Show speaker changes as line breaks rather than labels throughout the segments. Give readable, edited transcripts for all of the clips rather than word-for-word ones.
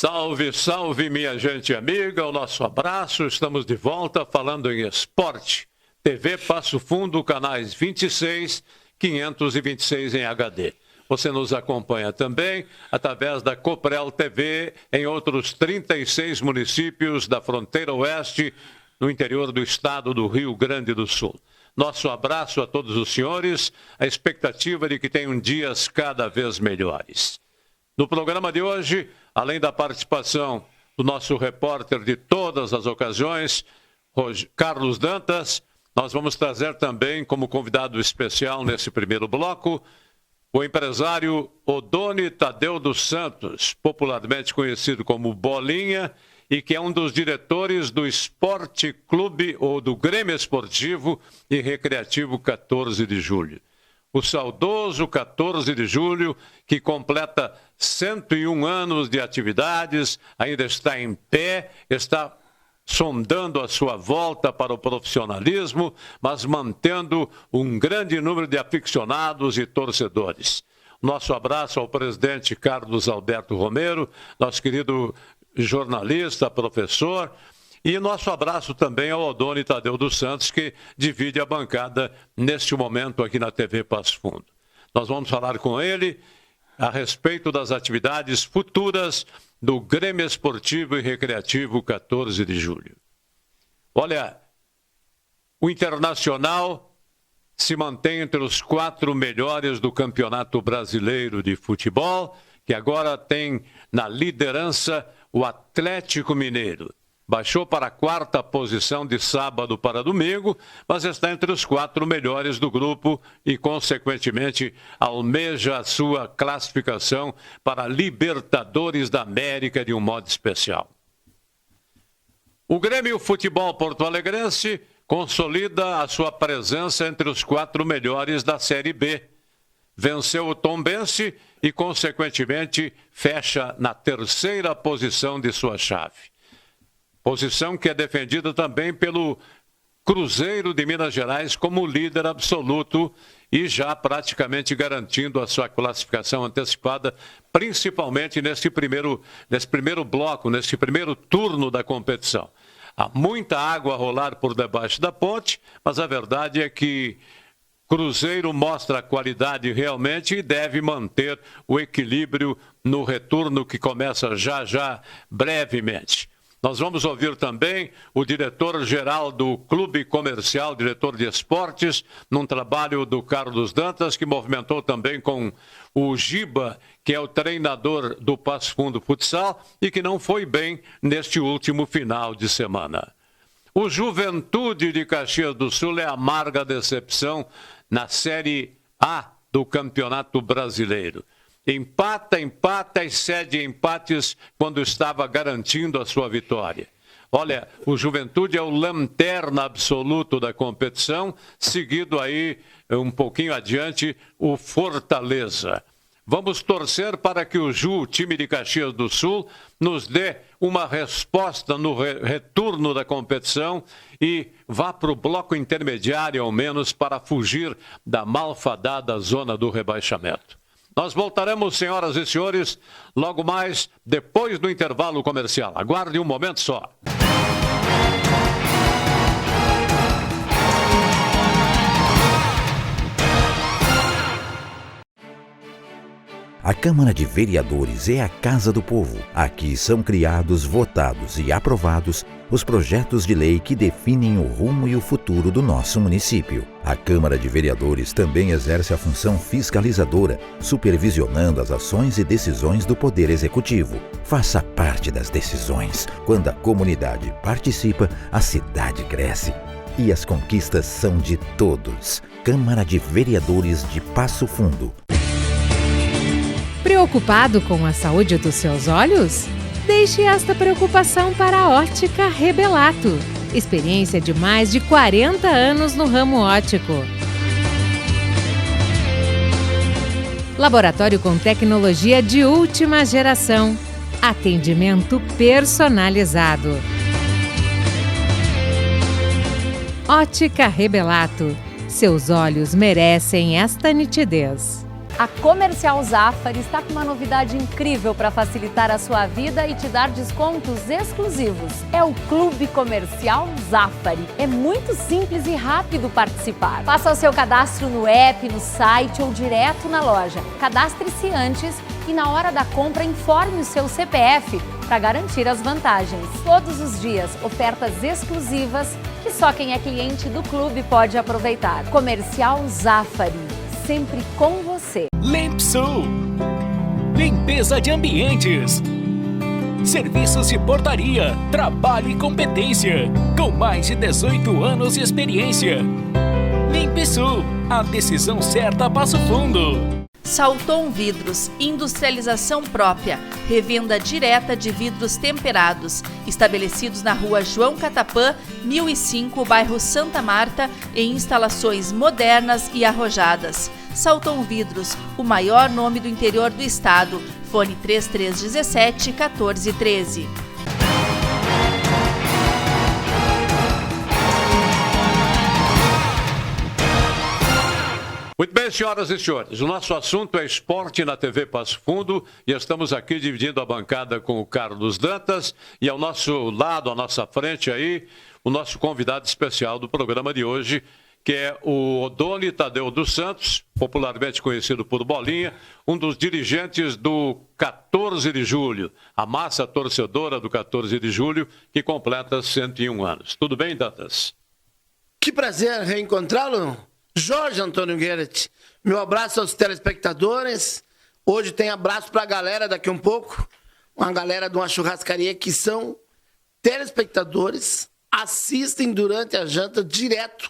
Salve, salve, minha gente amiga, o nosso abraço, estamos de volta falando em esporte. TV Passo Fundo, canais 26, 526 em HD. Você nos acompanha também através da Coprel TV em outros 36 municípios da fronteira oeste, no interior do estado do Rio Grande do Sul. Nosso abraço a todos os senhores, a expectativa de que tenham dias cada vez melhores. No programa de hoje, além da participação do nosso repórter de todas as ocasiões, Carlos Dantas, nós vamos trazer também como convidado especial nesse primeiro bloco o empresário Odoni Tadeu dos Santos, popularmente conhecido como Bolinha, e que é um dos diretores do Esporte Clube ou do Grêmio Esportivo e Recreativo 14 de Julho. O saudoso 14 de Julho, que completa 101 anos de atividades, ainda está em pé, está sondando a sua volta para o profissionalismo, mas mantendo um grande número de aficionados e torcedores. Nosso abraço ao presidente Carlos Alberto Romero, nosso querido jornalista, professor, e nosso abraço também ao Odoni Tadeu dos Santos, que divide a bancada neste momento aqui na TV Passo Fundo. Nós vamos falar com ele a respeito das atividades futuras do Grêmio Esportivo e Recreativo 14 de Julho. Olha, o Internacional se mantém entre os 4 melhores do Campeonato Brasileiro de Futebol, que agora tem na liderança o Atlético Mineiro. Baixou para a 4ª posição de sábado para domingo, mas está entre os 4 melhores do grupo e, consequentemente, almeja a sua classificação para a Libertadores da América de um modo especial. O Grêmio Futebol Porto-Alegrense consolida a sua presença entre os 4 melhores da Série B. Venceu o Tombense e, consequentemente, fecha na 3ª posição de sua chave. Posição que é defendida também pelo Cruzeiro de Minas Gerais como líder absoluto e já praticamente garantindo a sua classificação antecipada, principalmente nesse primeiro bloco, nesse primeiro turno da competição. Há muita água a rolar por debaixo da ponte, mas a verdade é que Cruzeiro mostra a qualidade realmente e deve manter o equilíbrio no retorno que começa já brevemente. Nós vamos ouvir também o diretor-geral do Clube Comercial, diretor de esportes, num trabalho do Carlos Dantas, que movimentou também com o Giba, que é o treinador do Passo Fundo Futsal, e que não foi bem neste último final de semana. O Juventude de Caxias do Sul é a amarga decepção na Série A do Campeonato Brasileiro. Empata e cede empates quando estava garantindo a sua vitória. Olha, o Juventude é o lanterna absoluto da competição, seguido aí, um pouquinho adiante, o Fortaleza. Vamos torcer para que o Ju, time de Caxias do Sul, nos dê uma resposta no retorno da competição e vá para o bloco intermediário, ao menos, para fugir da malfadada zona do rebaixamento. Nós voltaremos, senhoras e senhores, logo mais depois do intervalo comercial. Aguarde um momento só.
A Câmara de Vereadores é a Casa do Povo. Aqui são criados, votados e aprovados os projetos de lei que definem o rumo e o futuro do nosso município. A Câmara de Vereadores também exerce a função fiscalizadora, supervisionando as ações e decisões do Poder Executivo. Faça parte das decisões. Quando a comunidade participa, a cidade cresce. E as conquistas são de todos. Câmara de Vereadores de Passo Fundo.
Preocupado com a saúde dos seus olhos? Deixe esta preocupação para a Ótica Rebelato. Experiência de mais de 40 anos no ramo óptico. Laboratório com tecnologia de última geração. Atendimento personalizado. Ótica Rebelato. Seus olhos merecem esta nitidez.
A Comercial Zafari está com uma novidade incrível para facilitar a sua vida e te dar descontos exclusivos. É o Clube Comercial Zafari. É muito simples e rápido participar. Faça o seu cadastro no app, no site ou direto na loja. Cadastre-se antes e na hora da compra informe o seu CPF para garantir as vantagens. Todos os dias, ofertas exclusivas que só quem é cliente do clube pode aproveitar. Comercial Zafari, sempre com você.
Limpsul, limpeza de ambientes, serviços de portaria, trabalho e competência, com mais de 18 anos de experiência. Limpsul, a decisão certa a Passo Fundo.
Salton Vidros, industrialização própria, revenda direta de vidros temperados, estabelecidos na rua João Catapã, 1005, bairro Santa Marta, em instalações modernas e arrojadas. Salton Vidros, o maior nome do interior do estado. Fone 3317 1413.
Muito bem, senhoras e senhores, o nosso assunto é esporte na TV Passo Fundo e estamos aqui dividindo a bancada com o Carlos Dantas e ao nosso lado, à nossa frente aí, o nosso convidado especial do programa de hoje, que é o Odoni Tadeu dos Santos, popularmente conhecido por Bolinha, um dos dirigentes do 14 de julho, a massa torcedora do 14 de julho, que completa 101 anos. Tudo bem, Dantas?
Que prazer reencontrá-lo, Jorge Antônio Gueret. Meu abraço aos telespectadores. Hoje tem abraço para a galera daqui um pouco. Uma galera de uma churrascaria que são telespectadores, assistem durante a janta direto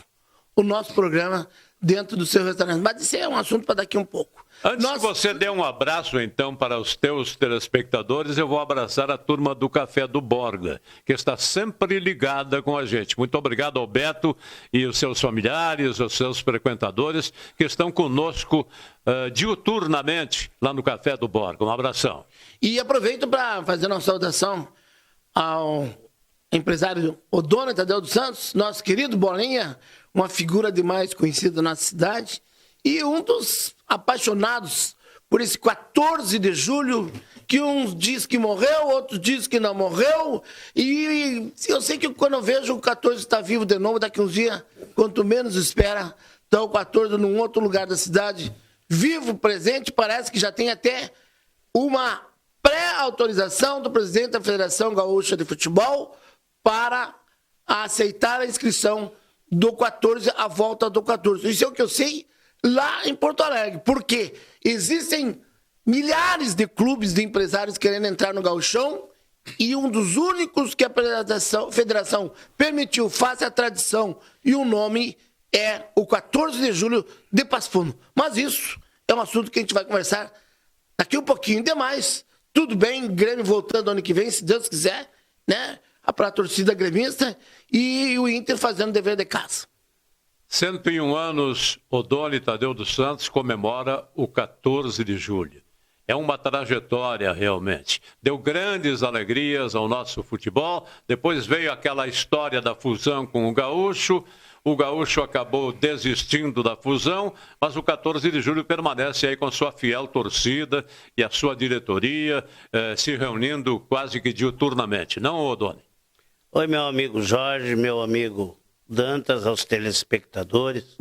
o nosso programa dentro do seu restaurante. Mas isso é um assunto para daqui um pouco.
Antes que você dê um abraço, então, para os teus telespectadores, eu vou abraçar a turma do Café do Borga, que está sempre ligada com a gente. Muito obrigado ao Beto e os seus familiares, os seus frequentadores, que estão conosco diuturnamente lá no Café do Borga. Um abração.
E aproveito para fazer uma saudação ao empresário Odoni Tadeu dos Santos, nosso querido Bolinha, uma figura demais conhecida na nossa cidade, e um dos apaixonados por esse 14 de julho, que uns diz que morreu, outros diz que não morreu, e eu sei que quando eu vejo o 14 estar vivo de novo, daqui uns dias, quanto menos espera, está o 14 num outro lugar da cidade, vivo, presente, parece que já tem até uma pré-autorização do presidente da Federação Gaúcha de Futebol para aceitar a inscrição do 14, a volta do 14. Isso é o que eu sei lá em Porto Alegre, porque existem milhares de clubes de empresários querendo entrar no gauchão e um dos únicos que a federação permitiu, faz a tradição e o nome é o 14 de julho de Passo Fundo. Mas isso é um assunto que a gente vai conversar daqui um pouquinho. Demais, tudo bem, Grêmio voltando ano que vem, se Deus quiser, né? Para a torcida gremista e o Inter fazendo dever de casa.
101 anos, Odoni Tadeu dos Santos comemora o 14 de julho. É uma trajetória, realmente. Deu grandes alegrias ao nosso futebol. Depois veio aquela história da fusão com o Gaúcho. O Gaúcho acabou desistindo da fusão, mas o 14 de julho permanece aí com sua fiel torcida e a sua diretoria se reunindo quase que diuturnamente. Não, Odoni?
Oi, meu amigo Jorge, meu amigo Dantas, aos telespectadores.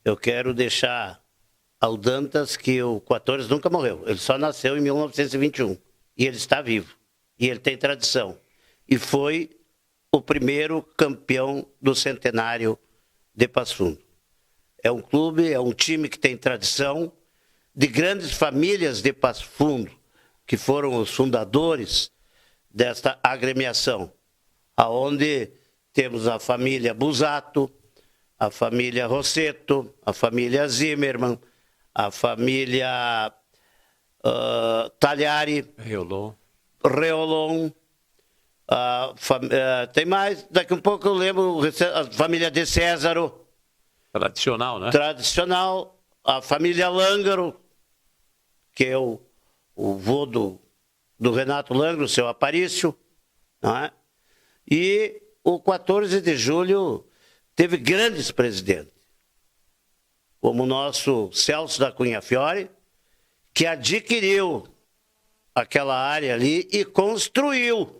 Eu quero deixar ao Dantas que o 14 nunca morreu. Ele só nasceu em 1921 e ele está vivo. E ele tem tradição. E foi o primeiro campeão do centenário de Passo Fundo. É um clube, é um time que tem tradição, de grandes famílias de Passo Fundo, que foram os fundadores desta agremiação, aonde temos a família Busato, a família Rosseto, a família Zimmermann, a família Talhari, Reolon, tem mais, daqui um pouco eu lembro a família de Césaro.
Tradicional, né?
Tradicional, a família Lângaro, que é o vô do Renato Lângaro, o seu Aparício, não é? E o 14 de julho teve grandes presidentes. como o nosso Celso da Cunha Fiore, que adquiriu aquela área ali e construiu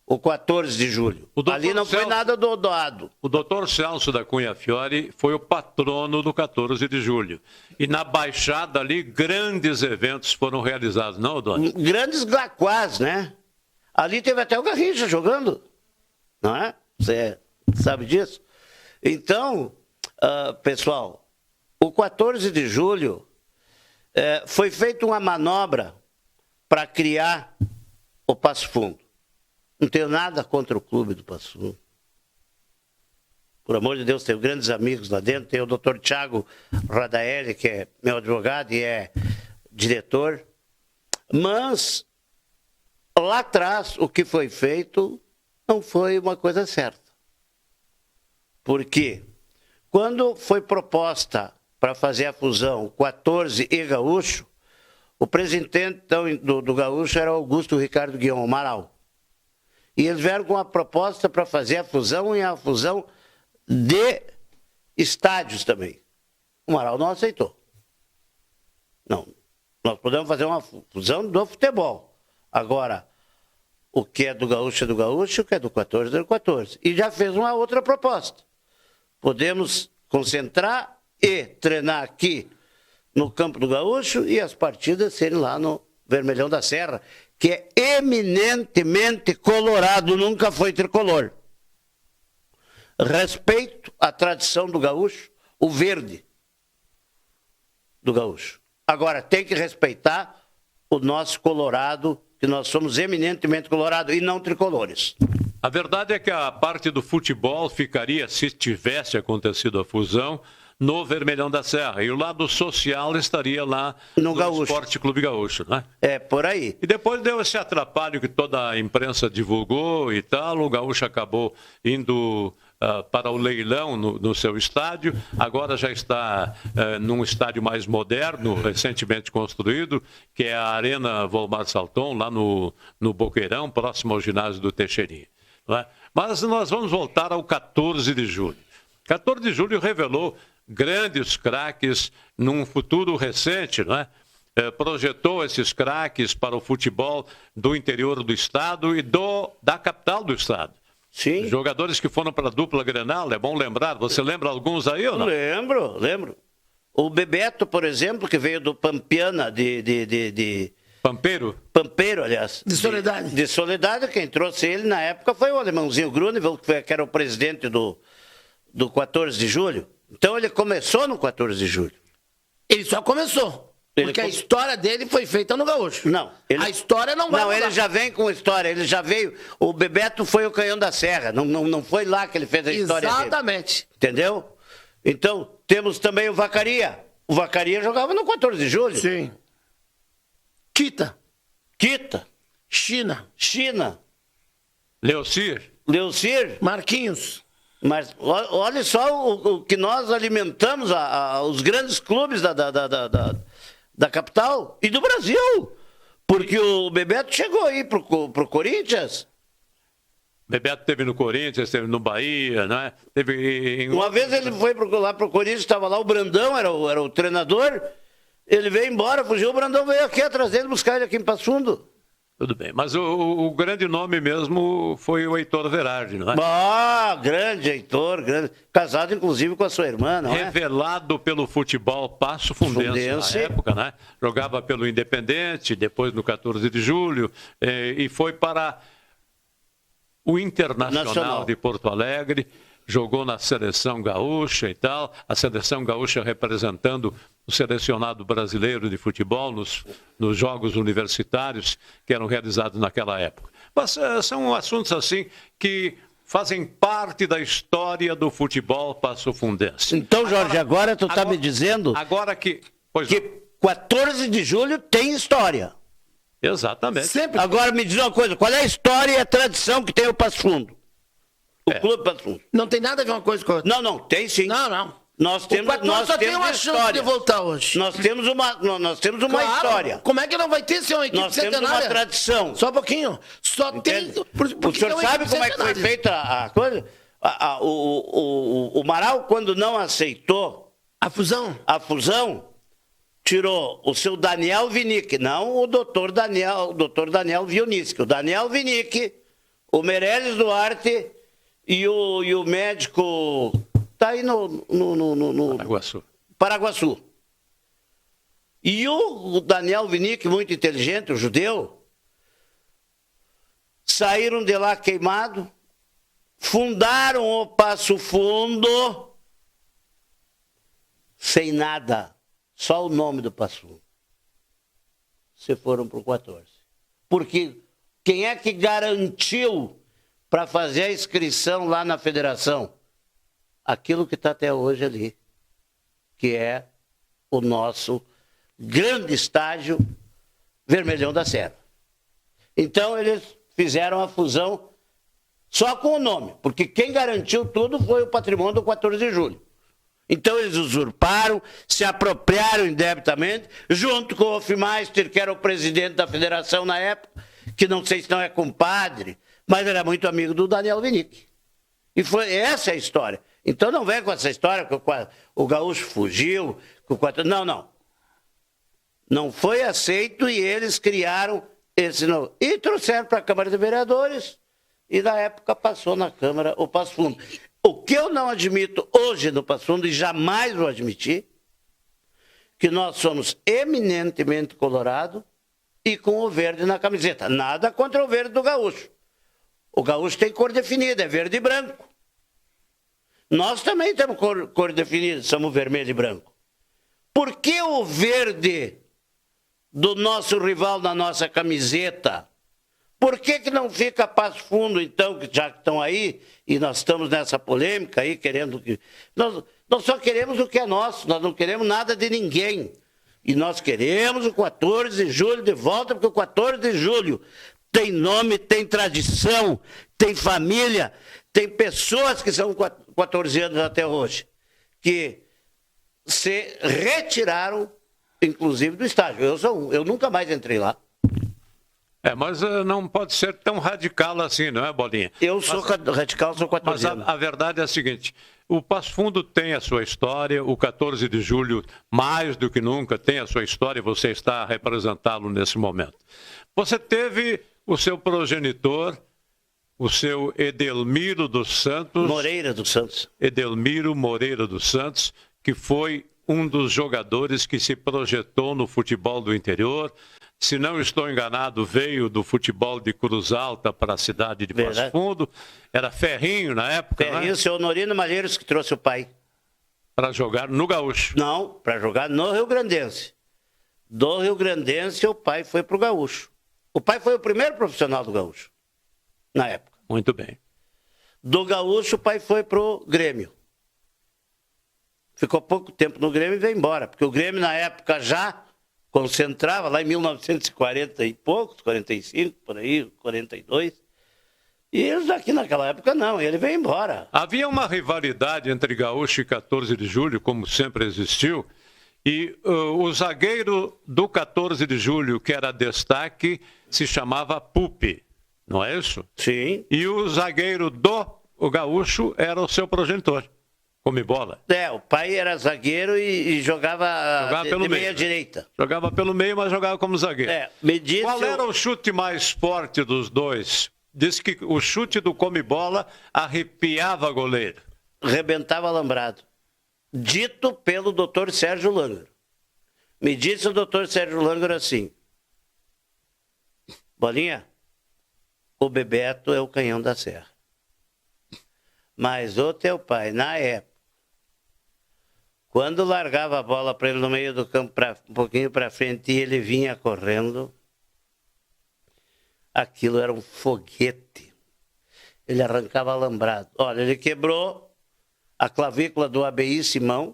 o 14 de julho. Ali não foi nada doado.
O doutor Celso da Cunha Fiore foi o patrono do 14 de julho. E na Baixada ali, grandes eventos foram realizados, não, Dona?
Grandes glaquás, né? Ali teve até o Garrincha jogando, não é? Você sabe disso? Então, pessoal, o 14 de julho foi feita uma manobra para criar o Passo Fundo. Não tenho nada contra o clube do Passo Fundo. Por amor de Deus, tenho grandes amigos lá dentro. Tem o doutor Thiago Radaeli, que é meu advogado e é diretor. Mas, lá atrás, o que foi feito não foi uma coisa certa. Por quê? Quando foi proposta para fazer a fusão 14 e Gaúcho, o presidente então, do Gaúcho era Augusto Ricardo Guion Amaral. E eles vieram com uma proposta para fazer a fusão e a fusão de estádios também. O Amaral não aceitou. Não, nós podemos fazer uma fusão do futebol. Agora, o que é do Gaúcho é do Gaúcho, o que é do 14 é do 14. E já fez uma outra proposta. Podemos concentrar e treinar aqui no campo do Gaúcho e as partidas serem lá no Vermelhão da Serra, que é eminentemente colorado, nunca foi tricolor. Respeito à tradição do Gaúcho, o verde do Gaúcho. Agora, tem que respeitar o nosso colorado, que nós somos eminentemente colorados e não tricolores.
A verdade é que a parte do futebol ficaria, se tivesse acontecido a fusão, no Vermelhão da Serra. E o lado social estaria lá no Gaúcho. Esporte Clube Gaúcho, né?
É, por aí.
E depois deu esse atrapalho que toda a imprensa divulgou e tal. O Gaúcho acabou indo para o leilão no seu estádio. Agora já está num estádio mais moderno, recentemente construído, que é a Arena Volmar Salton, lá no Boqueirão, próximo ao ginásio do Teixeirinha. Não é? Mas nós vamos voltar ao 14 de julho. 14 de julho revelou grandes craques num futuro recente, não é? Projetou esses craques para o futebol do interior do estado e da capital do estado.
Sim.
Jogadores que foram para a dupla Grenal, é bom lembrar. Você lembra alguns aí ou não?
Lembro. O Bebeto, por exemplo, que veio do Pampiana Pampeiro, aliás.
De Soledade.
De Soledade, quem trouxe ele na época foi o alemãozinho Grunewald, que era o presidente do 14 de julho. Então ele começou no 14 de julho.
Ele só começou. Porque a história dele foi feita no Gaúcho.
Não.
A história não vai mudar.
Ele já vem com história. Ele já veio. O Bebeto foi o Canhão da Serra. Não foi lá que ele fez a história dele.
Exatamente.
Entendeu? Então, temos também o Vacaria. O Vacaria jogava no 14 de julho.
Sim. Kita. China.
Leocir.
Marquinhos.
Mas olha só o que nós alimentamos os grandes clubes da capital e do Brasil. Porque o Bebeto chegou aí pro Corinthians.
Bebeto teve no Corinthians, teve no Bahia, né?
Uma vez ele foi lá pro Corinthians, estava lá o Brandão, era o treinador. Ele veio embora, fugiu, o Brandão veio aqui atrás dele buscar ele aqui em Passo Fundo.
Tudo bem, mas o grande nome mesmo foi o Heitor Verardi, não é?
Grande Heitor, casado inclusive com a sua irmã, não é?
Revelado pelo futebol Passo Fundense na época, né? Jogava pelo Independente, depois no 14 de julho, e foi para o Internacional de Porto Alegre, jogou na seleção gaúcha e tal, a seleção gaúcha representando o selecionado brasileiro de futebol nos jogos universitários que eram realizados naquela época. Mas são assuntos assim que fazem parte da história do futebol passofundense.
Então, Jorge, agora tu está me dizendo
que
14 de julho tem história.
Exatamente.
Sempre.
Agora me diz uma coisa, qual é a história e a tradição que tem o Passo Fundo? O Clube Passo Fundo.
Não tem nada a ver uma coisa com a outra.
Não, tem sim.
Não.
Nós temos
tem uma chance de voltar hoje.
Nós temos uma história.
Como é que não vai ter se é uma equipe centenária?
Nós temos uma tradição.
Só um pouquinho. Entende?
O senhor sabe como é que foi feita a coisa? O Amaral, quando não aceitou
A fusão?
A fusão tirou o seu Daniel Vinick, não o doutor Daniel Vioniski. O Daniel Vinick, o Meirelles Duarte e o médico... Tá aí no Paraguaçu. E o Daniel Vinick, muito inteligente, o judeu, saíram de lá queimado, fundaram o Passo Fundo sem nada, só o nome do Passo Fundo. Se foram para o 14. Porque quem é que garantiu para fazer a inscrição lá na federação? Aquilo que está até hoje ali, que é o nosso grande estádio Vermelhão da Serra. Então eles fizeram a fusão só com o nome, porque quem garantiu tudo foi o patrimônio do 14 de julho. Então eles usurparam, se apropriaram indebitamente, junto com o Hofmeister, que era o presidente da federação na época, que não sei se não é compadre, mas era muito amigo do Daniel Vinick. E foi essa é a história. Então não vem com essa história que o Gaúcho fugiu, que o 14... Não. Não foi aceito e eles criaram esse novo. E trouxeram para a Câmara de Vereadores e na época passou na Câmara o Passo Fundo. O que eu não admito hoje no Passo Fundo, e jamais vou admitir, que nós somos eminentemente colorado e com o verde na camiseta. Nada contra o verde do Gaúcho. O Gaúcho tem cor definida, é verde e branco. Nós também temos cor definida, somos vermelho e branco. Por que o verde do nosso rival na nossa camiseta? Por que não fica Passo Fundo, então, que já estão aí, e nós estamos nessa polêmica aí, querendo que... Nós só queremos o que é nosso, nós não queremos nada de ninguém. E nós queremos o 14 de julho de volta, porque o 14 de julho tem nome, tem tradição, tem família, tem pessoas que são 14 anos até hoje, que se retiraram, inclusive, do estádio. Eu sou um, eu nunca mais entrei lá.
Mas não pode ser tão radical assim, não é, Bolinha?
Eu sou radical, sou 14 anos.
Mas a verdade é a seguinte, o Passo Fundo tem a sua história, o 14 de julho, mais do que nunca, tem a sua história, você está a representá-lo nesse momento. Você teve o seu progenitor, o seu Edelmiro dos Santos...
Moreira dos Santos.
Edelmiro Moreira dos Santos, que foi um dos jogadores que se projetou no futebol do interior. Se não estou enganado, veio do futebol de Cruz Alta para a cidade de Passo Fundo. Era Ferrinho na época,
Ferrinho,
né?
seu Honorino Malheiros, que trouxe o pai.
Para jogar no Gaúcho.
Não, para jogar no Rio Grandense. Do Rio Grandense, o pai foi para o Gaúcho. O pai foi o primeiro profissional do Gaúcho, na época.
Muito bem.
Do Gaúcho, o pai foi para o Grêmio. Ficou pouco tempo no Grêmio e veio embora, porque o Grêmio, na época, já concentrava, lá em 1940 e poucos, 45, por aí, 42. E eles aqui naquela época não, ele veio embora.
Havia uma rivalidade entre Gaúcho e 14 de julho, como sempre existiu, e o zagueiro do 14 de julho, que era destaque, se chamava Pupi, não é isso?
Sim.
E o zagueiro do Gaúcho era o seu progenitor, come bola.
O pai era zagueiro e jogava de meia direita.
Jogava pelo meio, mas jogava como zagueiro. Qual era o chute mais forte dos dois? Diz que o chute do come bola arrepiava goleiro.
Rebentava alambrado. Dito pelo doutor Sérgio Langer. Me disse o doutor Sérgio Langer assim: Bolinha, o Bebeto é o canhão da serra. Mas o teu pai, na época, quando largava a bola para ele no meio do campo, um pouquinho para frente, e ele vinha correndo, aquilo era um foguete. Ele arrancava alambrado. Olha, ele quebrou a clavícula do ABI Simão,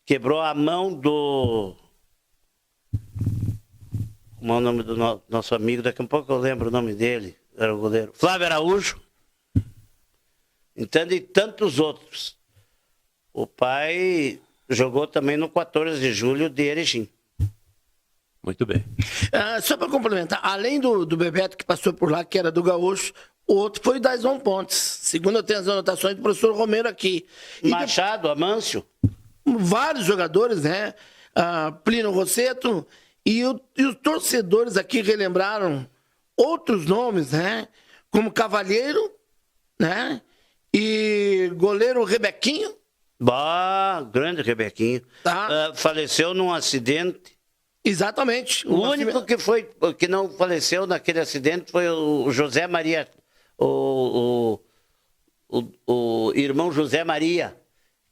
quebrou a mão do... Como é o nome do nosso amigo? Daqui a pouco eu lembro o nome dele, era o goleiro. Flávio Araújo. Entende? E tantos outros. O pai jogou também no 14 de julho de Erechim.
Muito bem.
Só para complementar, além do Bebeto que passou por lá, que era do Gaúcho, o outro foi o Daison Pontes. Segundo eu tenho as anotações do professor Romero aqui.
Machado, Amâncio.
vários jogadores, né? Plínio Rossetto, e os torcedores aqui relembraram outros nomes, né? Como Cavalheiro, né? E goleiro Rebequinho.
Grande Rebequinho.
Tá.
Faleceu num acidente.
Exatamente.
O único que não faleceu naquele acidente foi o José Maria, o irmão José Maria,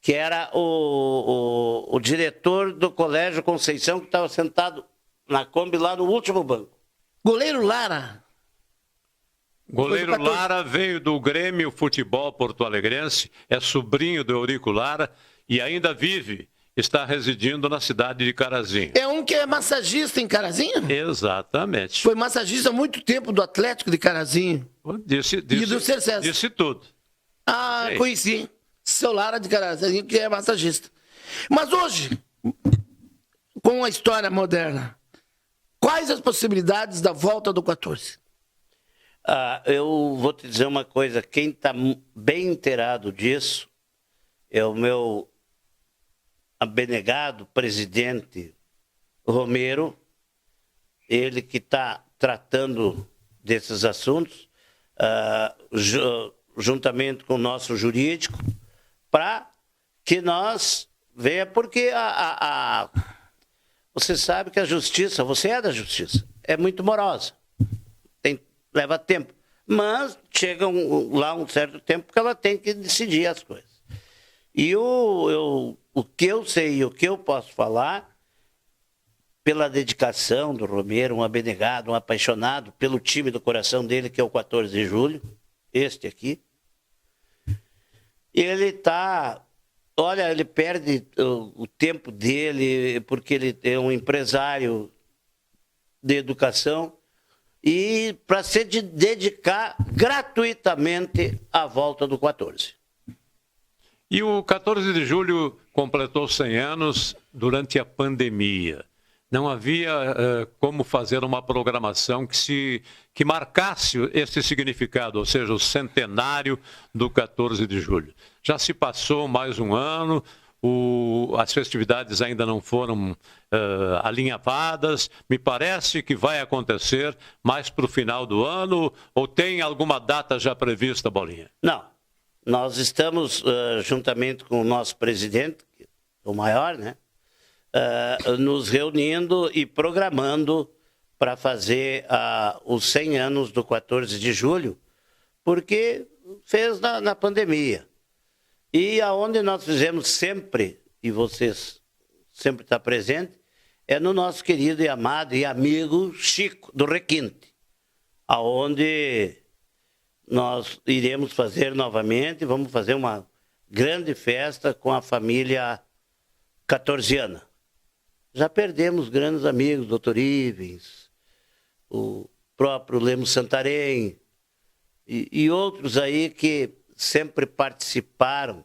que era o diretor do Colégio Conceição, que estava sentado na Kombi lá no último banco.
Goleiro Lara.
Goleiro Lara veio do Grêmio Futebol Porto Alegrense, é sobrinho do Eurico Lara e ainda vive, está residindo na cidade de Carazinho.
É um que é massagista em Carazinho?
Exatamente.
Foi massagista há muito tempo do Atlético de Carazinho.
E
do Cercés.
Disse tudo.
Sei. Conheci. Seu Lara de Carazinho, que é massagista. Mas hoje, com a história moderna, quais as possibilidades da volta do 14?
Eu vou te dizer uma coisa, quem está bem inteirado disso é o meu abnegado presidente Romero, ele que está tratando desses assuntos, juntamente com o nosso jurídico, para que nós venha, porque você sabe que a justiça, você é da justiça, é muito morosa. Leva tempo. Mas chega lá um certo tempo que ela tem que decidir as coisas. E o que eu sei e o que eu posso falar, pela dedicação do Romero, um abnegado, um apaixonado pelo time do coração dele, que é o 14 de julho, este aqui, ele ele perde o tempo dele, porque ele é um empresário de educação, e para se dedicar gratuitamente à volta do 14.
E o 14 de julho completou 100 anos durante a pandemia. Não havia como fazer uma programação que marcasse esse significado, ou seja, o centenário do 14 de julho. Já se passou mais um ano, as festividades ainda não foram alinhavadas. Me parece que vai acontecer mais para o final do ano, ou tem alguma data já prevista, Bolinha?
Não. Nós estamos, juntamente com o nosso presidente, o maior, né? Nos reunindo e programando para fazer os 100 anos do 14 de julho, porque fez na pandemia. E aonde nós fizemos sempre, e vocês sempre estão presentes, é no nosso querido e amado e amigo Chico, do Requinte, aonde nós iremos fazer novamente, vamos fazer uma grande festa com a família 14ana. Já perdemos grandes amigos, Dr. Ivens, o próprio Lemos Santarém e outros aí que sempre participaram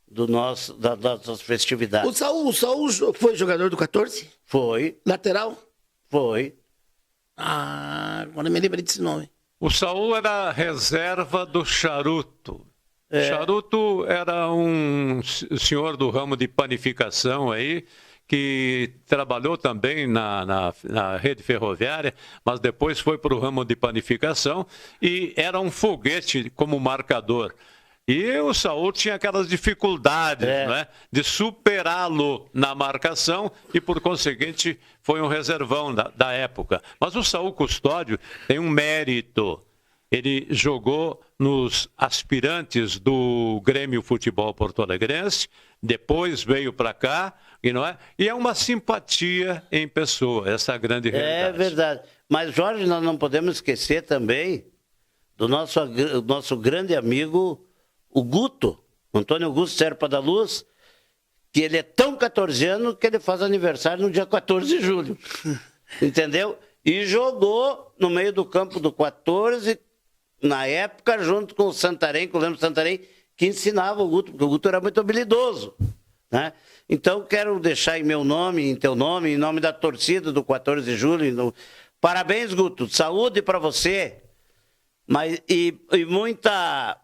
das nossas festividades.
O Saul foi jogador do 14?
Foi.
Lateral?
Foi.
Agora me lembrei desse nome.
O Saul era reserva do Charuto. Charuto era um senhor do ramo de panificação aí, que trabalhou também na rede ferroviária, mas depois foi para o ramo de panificação e era um foguete como marcador. E o Saul tinha aquelas dificuldades, né, de superá-lo na marcação e, por conseguinte, foi um reservão da época. Mas o Saul Custódio tem um mérito. Ele jogou nos aspirantes do Grêmio Futebol Porto Alegrense, depois veio para cá, e é uma simpatia em pessoa, essa grande realidade.
É verdade. Mas, Jorge, nós não podemos esquecer também do nosso grande amigo, o Guto, Antônio Augusto Serpa da Luz, que ele é tão 14ano que ele faz aniversário no dia 14 de julho. Entendeu? E jogou no meio do campo do 14, na época, junto com o Santarém, com o Lemos Santarém, que ensinava o Guto, porque o Guto era muito habilidoso, né? Então, quero deixar em meu nome, em teu nome, em nome da torcida do 14 de julho. Parabéns, Guto. Saúde para você. E muita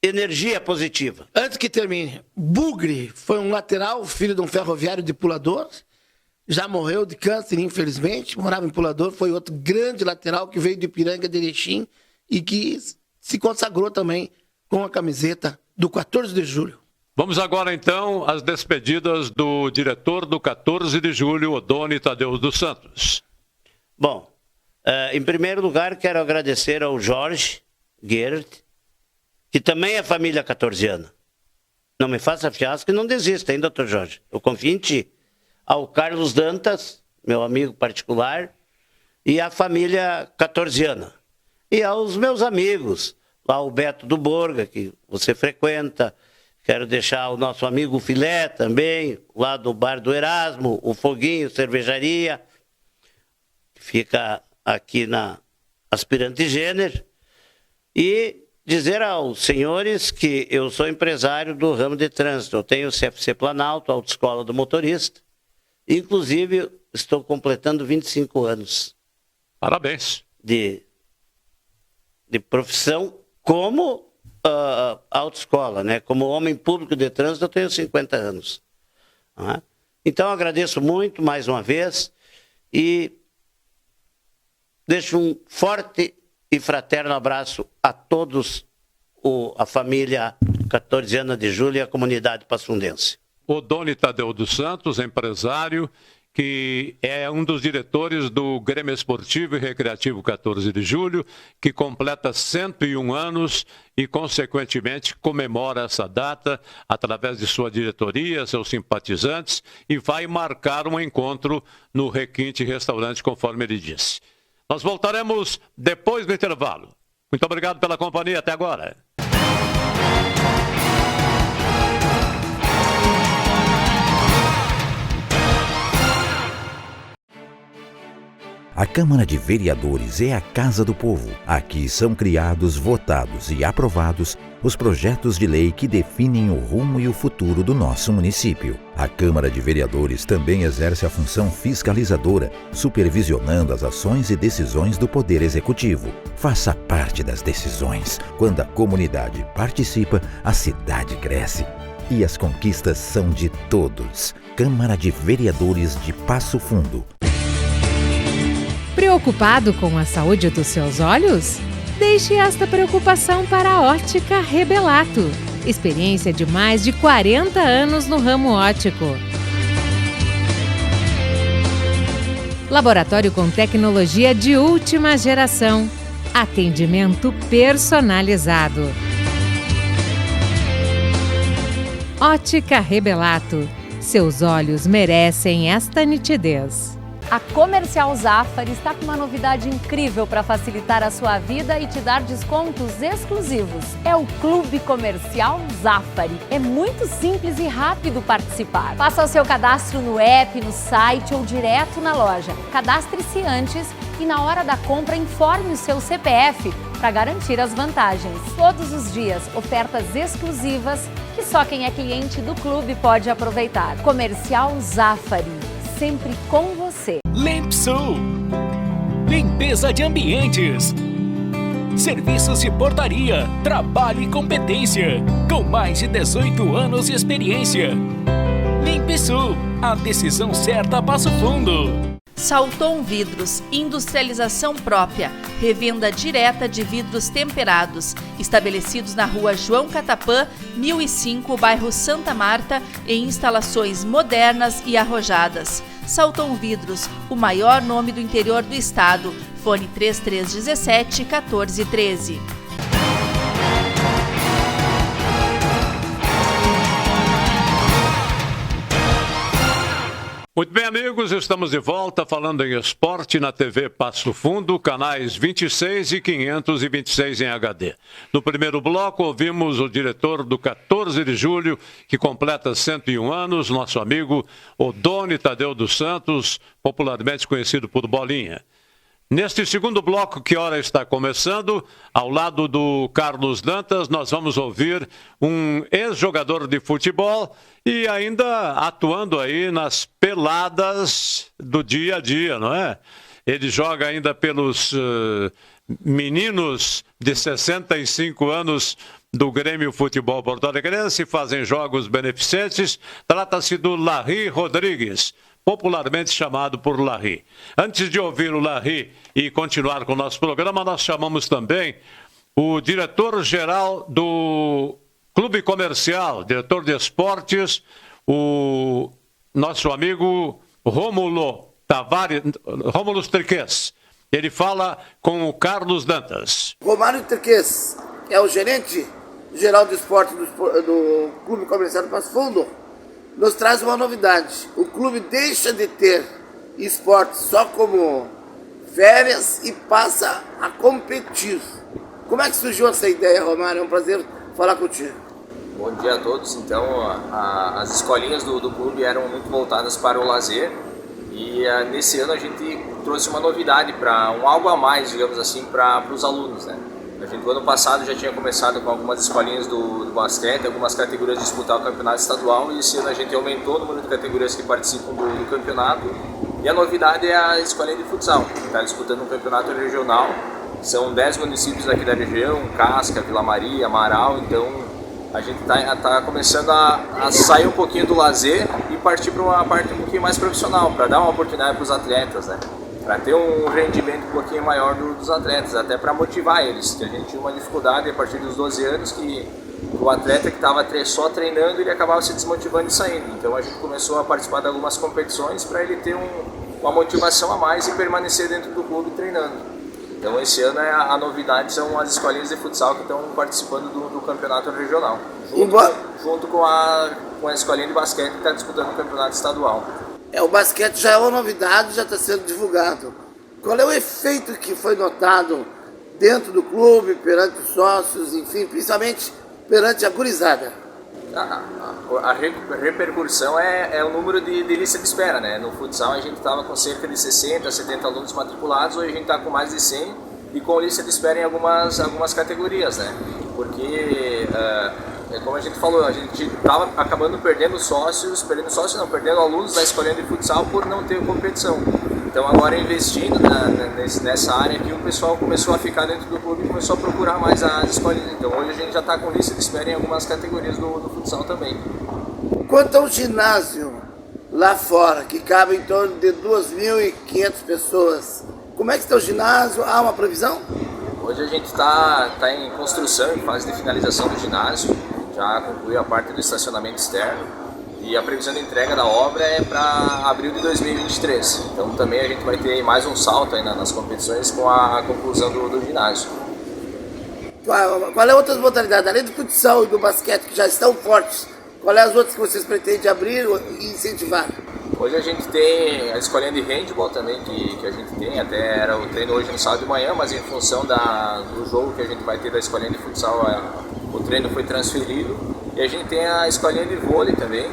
energia positiva.
Antes que termine, Bugre foi um lateral, filho de um ferroviário de Pulador. Já morreu de câncer, infelizmente. Morava em Pulador. Foi outro grande lateral que veio de Ipiranga de Erechim e que se consagrou também com a camiseta do 14 de julho.
Vamos agora, então, às despedidas do diretor do 14 de julho, Odone Tadeu dos Santos.
Bom, em primeiro lugar, quero agradecer ao Jorge Guert, que também é família 14ana. Não me faça fiasco e não desista, hein, doutor Jorge? Eu confio em ti. Ao Carlos Dantas, meu amigo particular, e à família 14ana. E aos meus amigos, lá o Beto do Borga, que você frequenta. Quero deixar o nosso amigo Filé também, lá do Bar do Erasmo, o Foguinho, Cervejaria, que fica aqui na Aspirante Gêner. E dizer aos senhores que eu sou empresário do ramo de trânsito. Eu tenho o CFC Planalto, a Autoescola do Motorista. Inclusive, estou completando 25 anos.
Parabéns.
De profissão como autoescola, né? Como homem público de trânsito, eu tenho 50 anos. Né? Então, agradeço muito, mais uma vez, e deixo um forte e fraterno abraço a todos, a família 14ana de julho e a comunidade passundense.
Odone Tadeu dos Santos, empresário, que é um dos diretores do Grêmio Esportivo e Recreativo 14 de julho, que completa 101 anos e, consequentemente, comemora essa data através de sua diretoria, seus simpatizantes, e vai marcar um encontro no Requinte Restaurante, conforme ele disse. Nós voltaremos depois do intervalo. Muito obrigado pela companhia até agora.
A Câmara de Vereadores é a Casa do Povo. Aqui são criados, votados e aprovados os projetos de lei que definem o rumo e o futuro do nosso município. A Câmara de Vereadores também exerce a função fiscalizadora, supervisionando as ações e decisões do Poder Executivo. Faça parte das decisões. Quando a comunidade participa, a cidade cresce. E as conquistas são de todos. Câmara de Vereadores de Passo Fundo.
Preocupado com a saúde dos seus olhos? Deixe esta preocupação para a Ótica Rebelato. Experiência de mais de 40 anos no ramo óptico. Laboratório com tecnologia de última geração. Atendimento personalizado. Ótica Rebelato. Seus olhos merecem esta nitidez.
A Comercial Zafari está com uma novidade incrível para facilitar a sua vida e te dar descontos exclusivos. É o Clube Comercial Zafari. É muito simples e rápido participar. Faça o seu cadastro no app, no site ou direto na loja. Cadastre-se antes e na hora da compra informe o seu CPF para garantir as vantagens. Todos os dias, ofertas exclusivas que só quem é cliente do clube pode aproveitar. Comercial Zafari. Sempre com você.
Lempsul, limpeza de ambientes, serviços de portaria, trabalho e competência, com mais de 18 anos de experiência. Limpsul, a decisão certa a Passo Fundo.
Salton Vidros, industrialização própria, revenda direta de vidros temperados, estabelecidos na rua João Catapã, 1005, bairro Santa Marta, em instalações modernas e arrojadas. Salton Vidros, o maior nome do interior do estado. Fone 3317 1413.
Muito bem, amigos, estamos de volta falando em esporte na TV Passo Fundo, canais 26 e 526 em HD. No primeiro bloco, ouvimos o diretor do 14 de julho, que completa 101 anos, nosso amigo Odone Tadeu dos Santos, popularmente conhecido por Bolinha. Neste segundo bloco, que hora está começando, ao lado do Carlos Dantas, nós vamos ouvir um ex-jogador de futebol e ainda atuando aí nas peladas do dia a dia, não é? Ele joga ainda pelos meninos de 65 anos do Grêmio Futebol Porto Alegrense, fazem jogos beneficentes. Trata-se do Larry Rodrigues, popularmente chamado por Larry. Antes de ouvir o Larry e continuar com o nosso programa, nós chamamos também o diretor-geral do Clube Comercial, diretor de esportes, o nosso amigo Rômulo Triques. Ele fala com o Carlos Dantas.
Romário Triques é o gerente geral do esporte do Clube Comercial do Passo Fundo. Nos traz uma novidade. O clube deixa de ter esporte só como férias e passa a competir. Como é que surgiu essa ideia, Romário? É um prazer falar contigo.
Bom dia a todos. Então, as escolinhas do clube eram muito voltadas para o lazer e nesse ano a gente trouxe uma novidade para algo a mais, digamos assim, para os alunos, né? A gente, no ano passado, já tinha começado com algumas escolinhas do basquete, algumas categorias de disputar o campeonato estadual, e esse ano a gente aumentou o número de categorias que participam do campeonato. E a novidade é a escolinha de futsal, que está disputando um campeonato regional. São 10 municípios aqui da região, Casca, Vila Maria, Amaral, então a gente está começando a sair um pouquinho do lazer e partir para uma parte um pouquinho mais profissional, para dar uma oportunidade para os atletas, né? Para ter um rendimento um pouquinho maior dos atletas, até para motivar eles, que a gente tinha uma dificuldade a partir dos 12 anos que o atleta que estava só treinando, ele acabava se desmotivando e saindo. Então a gente começou a participar de algumas competições para ele ter uma motivação a mais e permanecer dentro do clube treinando. Então esse ano a novidade são as escolinhas de futsal que estão participando do campeonato regional, junto com a escolinha de basquete que está disputando o campeonato estadual.
O basquete já é uma novidade, já está sendo divulgado. Qual é o efeito que foi notado dentro do clube, perante os sócios, enfim, principalmente perante a gurizada?
A repercussão é o número de lista de espera, né? No futsal a gente estava com cerca de 60, 70 alunos matriculados, hoje a gente está com mais de 100 e com lista de espera em algumas categorias, né? Porque, como a gente falou, a gente estava acabando perdendo alunos da escolinha de futsal por não ter competição. Então agora investindo nessa área aqui, o pessoal começou a ficar dentro do clube e começou a procurar mais as escolinhas. Então hoje a gente já está com lista de espera em algumas categorias do futsal também.
Quanto ao ginásio lá fora, que cabe em torno de 2.500 pessoas, como é que está o ginásio? Há uma previsão?
Hoje a gente está em construção, em fase de finalização do ginásio, já concluiu a parte do estacionamento externo. E a previsão de entrega da obra é para abril de 2023. Então também a gente vai ter mais um salto aí nas competições com a conclusão do ginásio.
Qual é a outra modalidade? Além do futsal e do basquete, que já estão fortes, qual é as outras que vocês pretendem abrir e incentivar?
Hoje a gente tem a escolinha de handball também, que a gente tem. Até era o treino hoje no sábado de manhã, mas em função do jogo que a gente vai ter da escolinha de futsal, o treino foi transferido. E a gente tem a escolinha de vôlei também,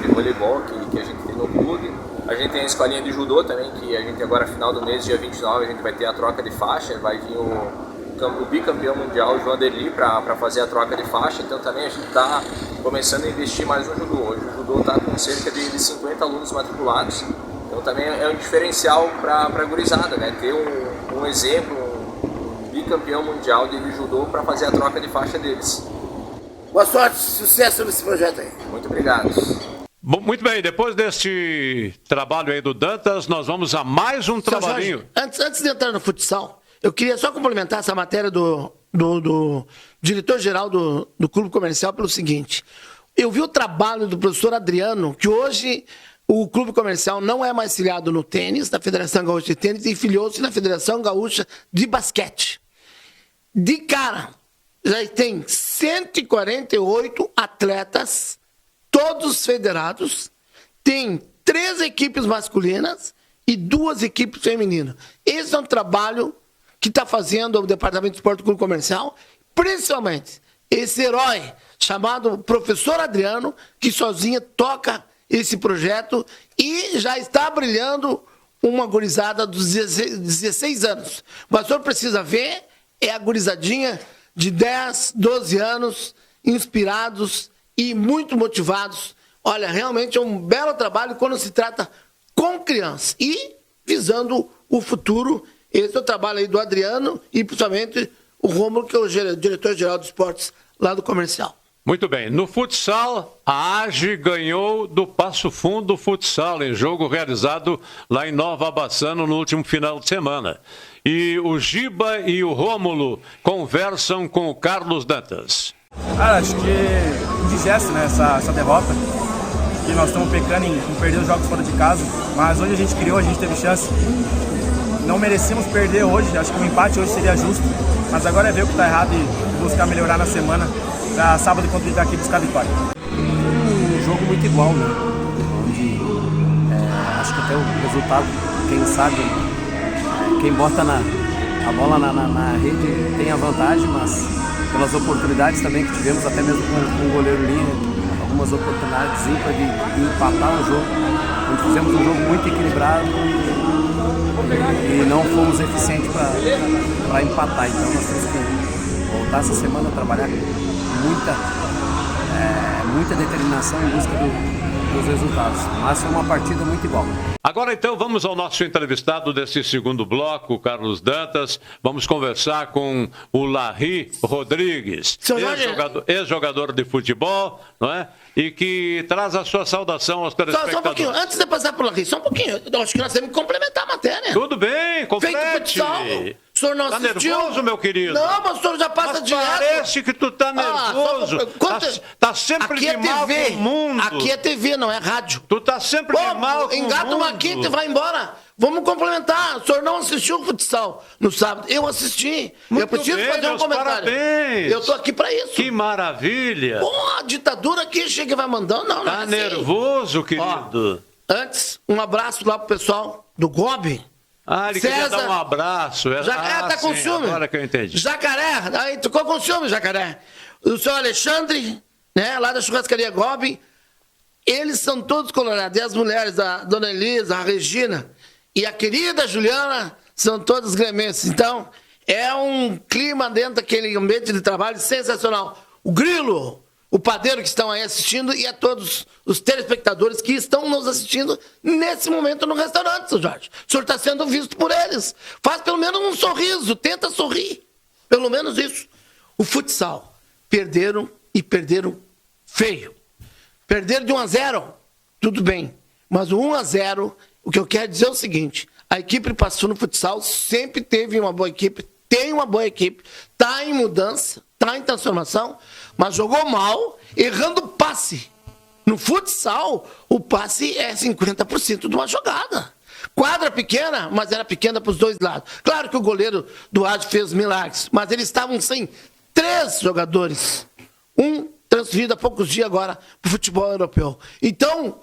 de voleibol que a gente tem no clube. A gente tem a escolinha de judô também, que a gente agora, final do mês, dia 29, a gente vai ter a troca de faixa. Vai vir o bicampeão mundial, João Derli, para fazer a troca de faixa. Então também a gente está começando a investir mais no judô. Hoje o judô está com cerca de 50 alunos matriculados. Então também é um diferencial para a gurizada, né? Ter um exemplo, um bicampeão mundial de judô para fazer a troca de faixa deles.
Boa sorte, sucesso nesse projeto aí.
Muito obrigado.
Bom, muito bem, depois deste trabalho aí do Dantas, nós vamos a mais um trabalhinho.
Jorge, antes de entrar no futsal, eu queria só complementar essa matéria do diretor-geral do Clube Comercial pelo seguinte. Eu vi o trabalho do professor Adriano, que hoje o Clube Comercial não é mais filiado no tênis, da Federação Gaúcha de Tênis, e filiou-se na Federação Gaúcha de Basquete. De cara, já tem 148 atletas, todos federados, tem 3 equipes masculinas e 2 equipes femininas. Esse é um trabalho que está fazendo o Departamento de Esporte do Clube Comercial, principalmente esse herói chamado Professor Adriano, que sozinho toca esse projeto e já está brilhando uma gurizada dos 16 anos. Mas o senhor precisa ver, é a gurizadinha de 10, 12 anos, inspirados e muito motivados. Olha, realmente é um belo trabalho quando se trata com crianças e visando o futuro. Esse é o trabalho aí do Adriano e principalmente o Rômulo, que é o diretor-geral de esportes lá do comercial.
Muito bem. No futsal, a AGE ganhou do Passo Fundo Futsal em jogo realizado lá em Nova Bassano no último final de semana. E o Giba e o Rômulo conversam com o Carlos Dantas.
Cara, acho que indigesto, né, essa derrota. Que nós estamos pecando em perder os jogos fora de casa. Mas hoje a gente criou, a gente teve chance. Não merecíamos perder hoje, acho que um empate hoje seria justo. Mas agora é ver o que está errado e buscar melhorar na semana. Para sábado, quando ele aqui buscar a vitória.
Um jogo muito igual, né? Onde acho que até o resultado, quem sabe, quem bota a bola na rede tem a vantagem, mas pelas oportunidades também que tivemos, até mesmo com o goleiro Linha, algumas oportunidades de empatar o jogo, onde fizemos um jogo muito equilibrado e não fomos eficientes para empatar. Então nós temos que voltar essa semana a trabalhar com muita determinação em busca dos resultados. Mas foi uma partida muito igual.
Agora então vamos ao nosso entrevistado desse segundo bloco, Carlos Dantas. Vamos conversar com o Larry Rodrigues, ex-jogador de futebol, não é? E que traz a sua saudação aos telespectadores.
Só um pouquinho, antes de passar para o Larry, só um pouquinho. Eu acho que nós temos que complementar a matéria.
Tudo bem, complete.
Feito futsal. O senhor não assistiu?
Tá nervoso, meu querido?
Não, mas o senhor já passa direto.
Parece que tu tá nervoso. Tá sempre
aqui
de mal com o mundo.
Aqui é TV, não é rádio.
Tu tá sempre de mal com o mundo.
Engata uma quinta e vai embora. Vamos complementar. O senhor não assistiu o futsal no sábado. Eu assisti. Eu preciso fazer um comentário.
Parabéns.
Eu tô aqui pra isso.
Que maravilha.
Pô, a ditadura aqui chega e vai mandando. Não,
tá nervoso, querido.
Ó, antes, um abraço lá pro pessoal do GOB.
Ele queria dar um abraço.
Tá com ciúme.
Agora que eu entendi.
Jacaré, aí ficou com ciúme, Jacaré. O senhor Alexandre, né, lá da churrascaria Gobi, eles são todos colorados. E as mulheres, a dona Elisa, a Regina e a querida Juliana, são todas gremenses. Então, é um clima dentro daquele ambiente de trabalho sensacional. O Grilo, o Padeiro que estão aí assistindo e a todos os telespectadores que estão nos assistindo nesse momento no restaurante, seu Jorge. O senhor está sendo visto por eles. Faz pelo menos um sorriso, tenta sorrir. Pelo menos isso. O futsal. Perderam e perderam feio. Perderam de 1-0, tudo bem. Mas o 1-0, o que eu quero dizer é o seguinte, a equipe passou no futsal, sempre teve uma boa equipe, tem uma boa equipe, está em mudança, está em transformação, mas jogou mal, errando passe. No futsal, o passe é 50% de uma jogada. Quadra pequena, mas era pequena para os dois lados. Claro que o goleiro do Adi fez milagres, mas eles estavam sem 3 jogadores. Um transferido há poucos dias agora para o futebol europeu. Então,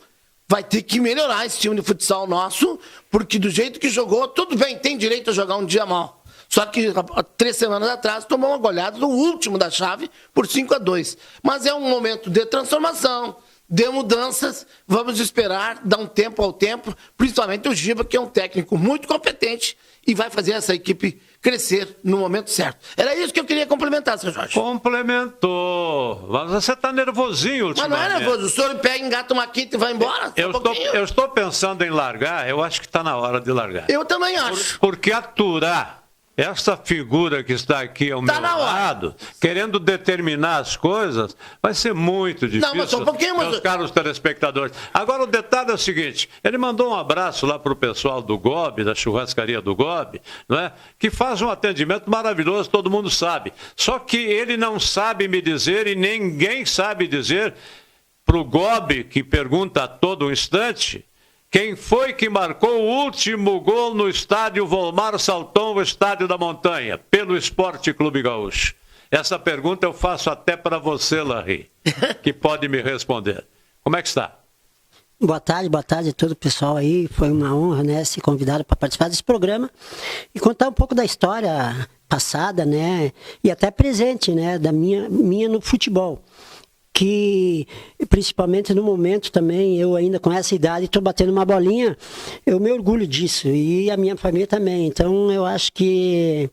vai ter que melhorar esse time de futsal nosso, porque do jeito que jogou, tudo bem, tem direito a jogar um dia mal. Só que há 3 semanas atrás tomou uma goleada no último da chave por 5-2. Mas é um momento de transformação, de mudanças. Vamos esperar, dar um tempo ao tempo, principalmente o Giba, que é um técnico muito competente e vai fazer essa equipe crescer no momento certo. Era isso que eu queria complementar, seu Jorge.
Complementou. Mas você está nervosinho ultimamente.
Mas não é nervoso. O senhor pega, engata uma quinta e vai embora?
Eu estou pensando em largar. Eu acho que está na hora de largar.
Eu também acho.
Porque aturar essa figura que está aqui ao meu lado, querendo determinar as coisas, vai ser muito difícil.
Não, mas só um pouquinho,
meus caros telespectadores. Agora, o detalhe é o seguinte, ele mandou um abraço lá para o pessoal do GOB, da churrascaria do GOB, não é? Que faz um atendimento maravilhoso, todo mundo sabe. Só que ele não sabe me dizer, e ninguém sabe dizer, para o GOB, que pergunta a todo instante, quem foi que marcou o último gol no estádio Volmar Salton, o Estádio da Montanha, pelo Esporte Clube Gaúcho? Essa pergunta eu faço até para você, Larry, que pode me responder. Como é que está?
Boa tarde a todo o pessoal aí. Foi uma honra, né, ser convidado para participar desse programa e contar um pouco da história passada, né, e até presente, né, da minha no futebol. Que, principalmente no momento também, eu ainda com essa idade estou batendo uma bolinha, eu me orgulho disso, e a minha família também. Então eu acho que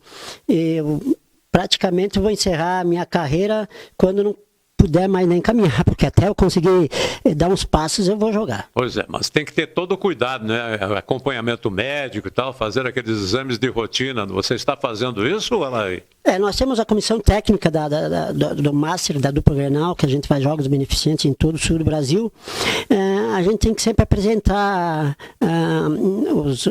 eu praticamente vou encerrar a minha carreira quando não puder mais nem caminhar, porque até eu conseguir dar uns passos eu vou jogar.
Pois é, mas tem que ter todo o cuidado, né? Acompanhamento médico e tal, fazer aqueles exames de rotina. Você está fazendo isso, Alaí?
Nós temos a comissão técnica do Master, da dupla Grenal, que a gente faz jogos beneficentes em todo o sul do Brasil. A gente tem que sempre apresentar os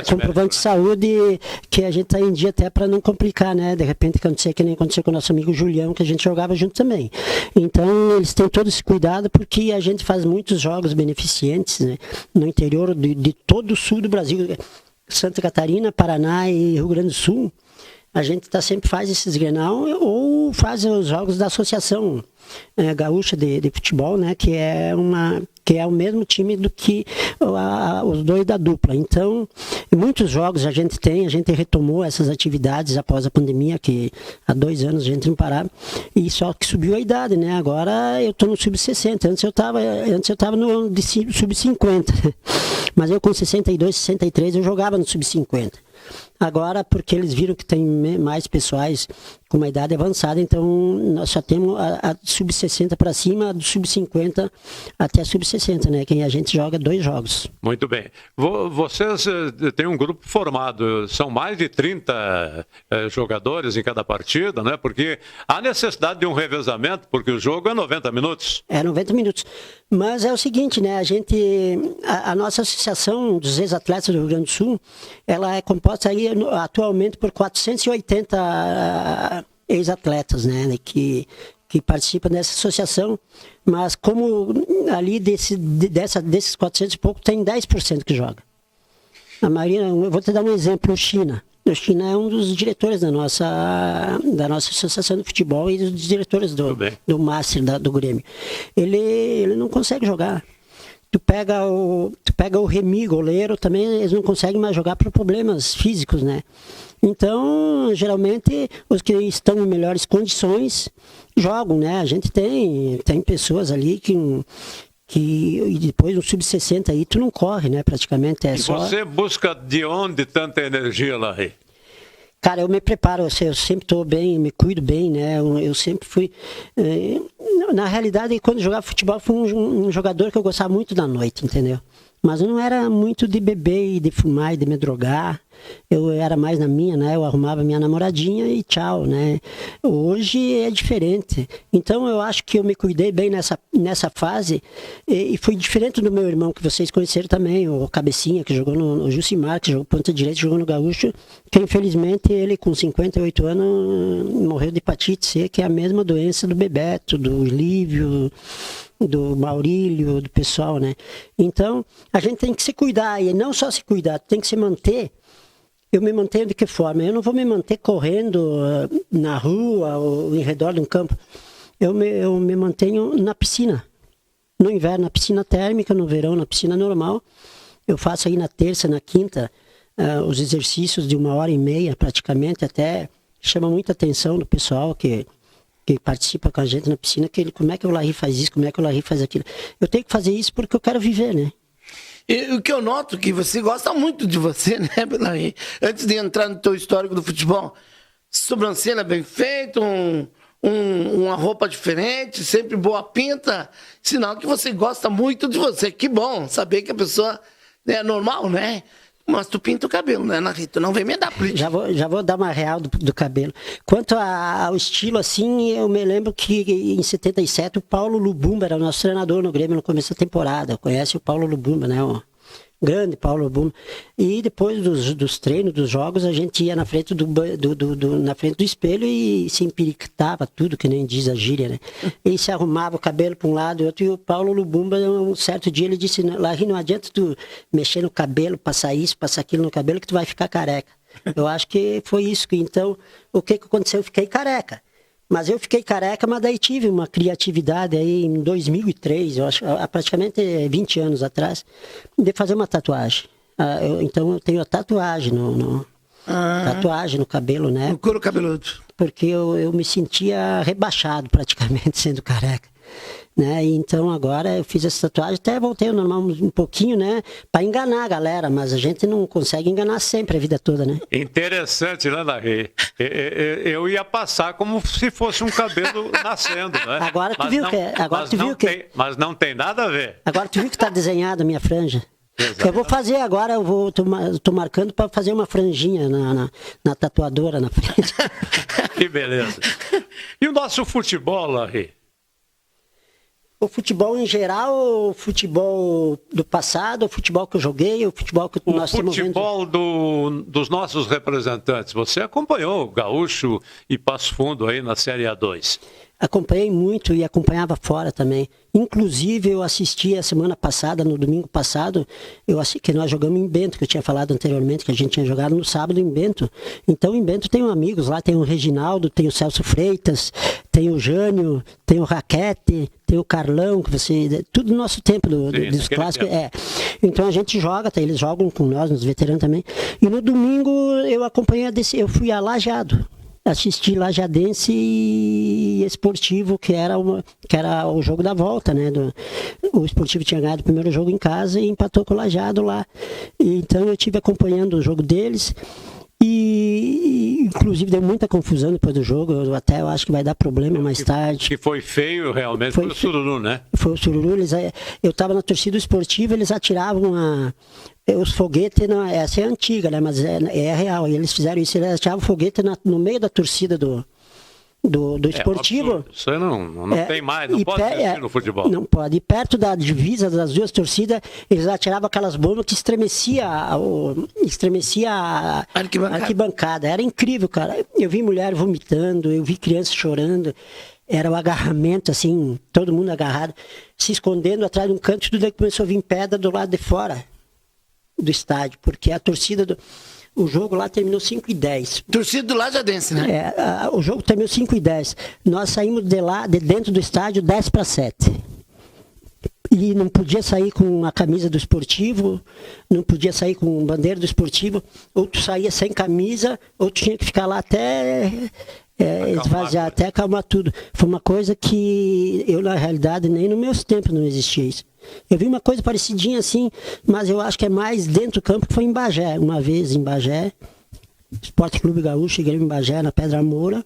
comprovantes de saúde, que a gente está em dia até para não complicar, né? De repente acontecer que nem aconteceu com o nosso amigo Julião, que a gente jogava junto também. Então, eles têm todo esse cuidado, porque a gente faz muitos jogos beneficentes, né? No interior de todo o sul do Brasil, Santa Catarina, Paraná e Rio Grande do Sul. A gente sempre faz esses Grenal ou faz os jogos da Associação Gaúcha de Futebol, né? Que é o mesmo time do que os dois da dupla. Então, muitos jogos a gente retomou essas atividades após a pandemia, que há 2 anos a gente não parava, e só que subiu a idade, né? Agora eu estou no sub-60, antes eu estava no sub-50, mas eu com 62, 63 eu jogava no sub-50. Agora, porque eles viram que tem mais pessoais com uma idade avançada, então nós só temos a sub-60 para cima, do sub-50 até sub-60, né? Que a gente joga 2 jogos.
Muito bem. Vocês têm um grupo formado, são mais de 30 jogadores em cada partida, né? Porque há necessidade de um revezamento, porque o jogo é 90 minutos.
É 90 minutos. Mas é o seguinte, né? A nossa associação dos ex-atletas do Rio Grande do Sul, ela é composta aí atualmente por 480 ex-atletas, né? Que participam dessa associação, mas como ali desses 400 e pouco, tem 10% que joga. A maioria, eu vou te dar um exemplo, o China. O China é um dos diretores da nossa associação de futebol e dos diretores do Master, do Grêmio. Ele não consegue jogar. Tu pega o Remy, goleiro, também eles não conseguem mais jogar por problemas físicos, né? Então, geralmente, os que estão em melhores condições jogam, né? A gente tem pessoas ali que depois no sub-60 aí tu não corre, né? Praticamente é só...
Você busca de onde tanta energia, Larry?
Cara, eu me preparo, eu sempre estou bem, me cuido bem, né? Eu sempre fui... Na realidade, quando eu jogava futebol, fui um jogador que eu gostava muito da noite, entendeu? Mas eu não era muito de beber e de fumar e de me drogar. Eu era mais na minha, né? Eu arrumava minha namoradinha e tchau, né? Hoje é diferente. Então eu acho que eu me cuidei bem nessa fase e fui diferente do meu irmão que vocês conheceram também, o Cabecinha, que jogou o Jucimar, que jogou ponta direita, jogou no Gaúcho, que infelizmente ele com 58 anos morreu de hepatite C, que é a mesma doença do Bebeto, do Lívio, do Maurílio, do pessoal, né? Então, a gente tem que se cuidar, e não só se cuidar, tem que se manter. Eu me mantenho de que forma? Eu não vou me manter correndo na rua ou em redor de um campo. Eu me mantenho na piscina. No inverno, na piscina térmica, no verão, na piscina normal. Eu faço aí na terça, na quinta, os exercícios de 1h30, praticamente, até chama muita atenção do pessoal que participa com a gente na piscina, como é que o Larry faz isso, como é que o Larry faz aquilo. Eu tenho que fazer isso porque eu quero viver, né?
E o que eu noto que você gosta muito de você, né, Larry? Antes de entrar no teu histórico do futebol, sobrancelha bem feita, uma roupa diferente, sempre boa pinta, sinal que você gosta muito de você. Que bom saber que a pessoa é normal, né? Mas tu pinta o cabelo, né, Larry? Tu não vem me dar política.
Já vou dar uma real do cabelo. Quanto ao estilo, assim, eu me lembro que em 77 o Paulo Lubumba era o nosso treinador no Grêmio no começo da temporada. Conhece o Paulo Lubumba, né? O grande Paulo Lubumba. E depois dos treinos, dos jogos, a gente ia na frente na frente do espelho e se empirictava tudo, que nem diz a gíria, né? E se arrumava o cabelo para um lado e outro. E o Paulo Lubumba, um certo dia, ele disse: Larry, não adianta tu mexer no cabelo, passar isso, passar aquilo no cabelo, que tu vai ficar careca. Eu acho que foi isso. Então, o que aconteceu? Eu fiquei careca. Mas eu fiquei careca, mas daí tive uma criatividade aí em 2003, eu acho, há praticamente 20 anos atrás, de fazer uma tatuagem. Então eu tenho a tatuagem tatuagem no cabelo, né?
No couro cabeludo.
Porque eu me sentia rebaixado praticamente sendo careca. Né? Então agora eu fiz essa tatuagem, até voltei ao normal um pouquinho, né? Para enganar a galera, mas a gente não consegue enganar sempre a vida toda, né?
Interessante, né, Larry? eu ia passar como se fosse um cabelo nascendo, né?
Agora tu viu que...
Mas não tem nada a ver.
Agora tu viu que tá desenhada a minha franja? Eu vou fazer agora, tô marcando para fazer uma franjinha na tatuadora na frente.
Que beleza. E o nosso futebol, Larry?
O futebol em geral, o futebol do passado, o futebol que eu joguei, o futebol que nós estamos vendo.
O futebol dos nossos representantes. Você acompanhou o Gaúcho e Passo Fundo aí na Série A2?
Acompanhei muito e acompanhava fora também. Inclusive, eu assisti a semana passada, no domingo passado, que nós jogamos em Bento, que eu tinha falado anteriormente, que a gente tinha jogado no sábado em Bento. Então, em Bento tem amigos lá, tem o Reginaldo, tem o Celso Freitas, tem o Jânio, tem o Raquete, tem o Carlão, tudo no nosso tempo dos clássicos. Então a gente joga, eles jogam com nós, nos veteranos também. E no domingo eu acompanhei eu fui a Lajeado. Assisti Lajadense e Esportivo, que era o jogo da volta, né? O Esportivo tinha ganhado o primeiro jogo em casa e empatou com o Lajeado lá. Então eu estive acompanhando o jogo deles e inclusive deu muita confusão depois do jogo. Eu acho que vai dar problema mais tarde.
Que foi feio realmente, foi o Sururu, né?
Foi o Sururu. Eu estava na torcida esportiva, eles atiravam os foguetes, essa é antiga, né? Mas é real. E eles fizeram isso, eles atiravam foguete no meio da torcida do esportivo.
Isso aí não tem mais, não pode existir no futebol.
Não pode. E perto da divisa das duas torcidas, eles atiravam aquelas bombas que estremecia a arquibancada. Era incrível, cara. Eu vi mulher vomitando, eu vi criança chorando. Era o agarramento, assim, todo mundo agarrado, se escondendo atrás de um canto, tudo aí começou a vir pedra do lado de fora do estádio, porque a torcida o jogo lá terminou 5-10.
Torcida do Lajadense, né?
O jogo terminou 5-10. Nós saímos de dentro do estádio 10-7. E não podia sair com a camisa do esportivo, não podia sair com bandeira do esportivo, ou tu saía sem camisa, ou tu tinha que ficar lá até esvaziar, até acalmar tudo. Foi uma coisa que eu, na realidade, nem nos meus tempos não existia isso. Eu vi uma coisa parecidinha assim, mas eu acho que é mais dentro do campo, que foi em Bagé. Uma vez em Bagé, Esporte Clube Gaúcho, Grêmio em Bagé, na Pedra Moura.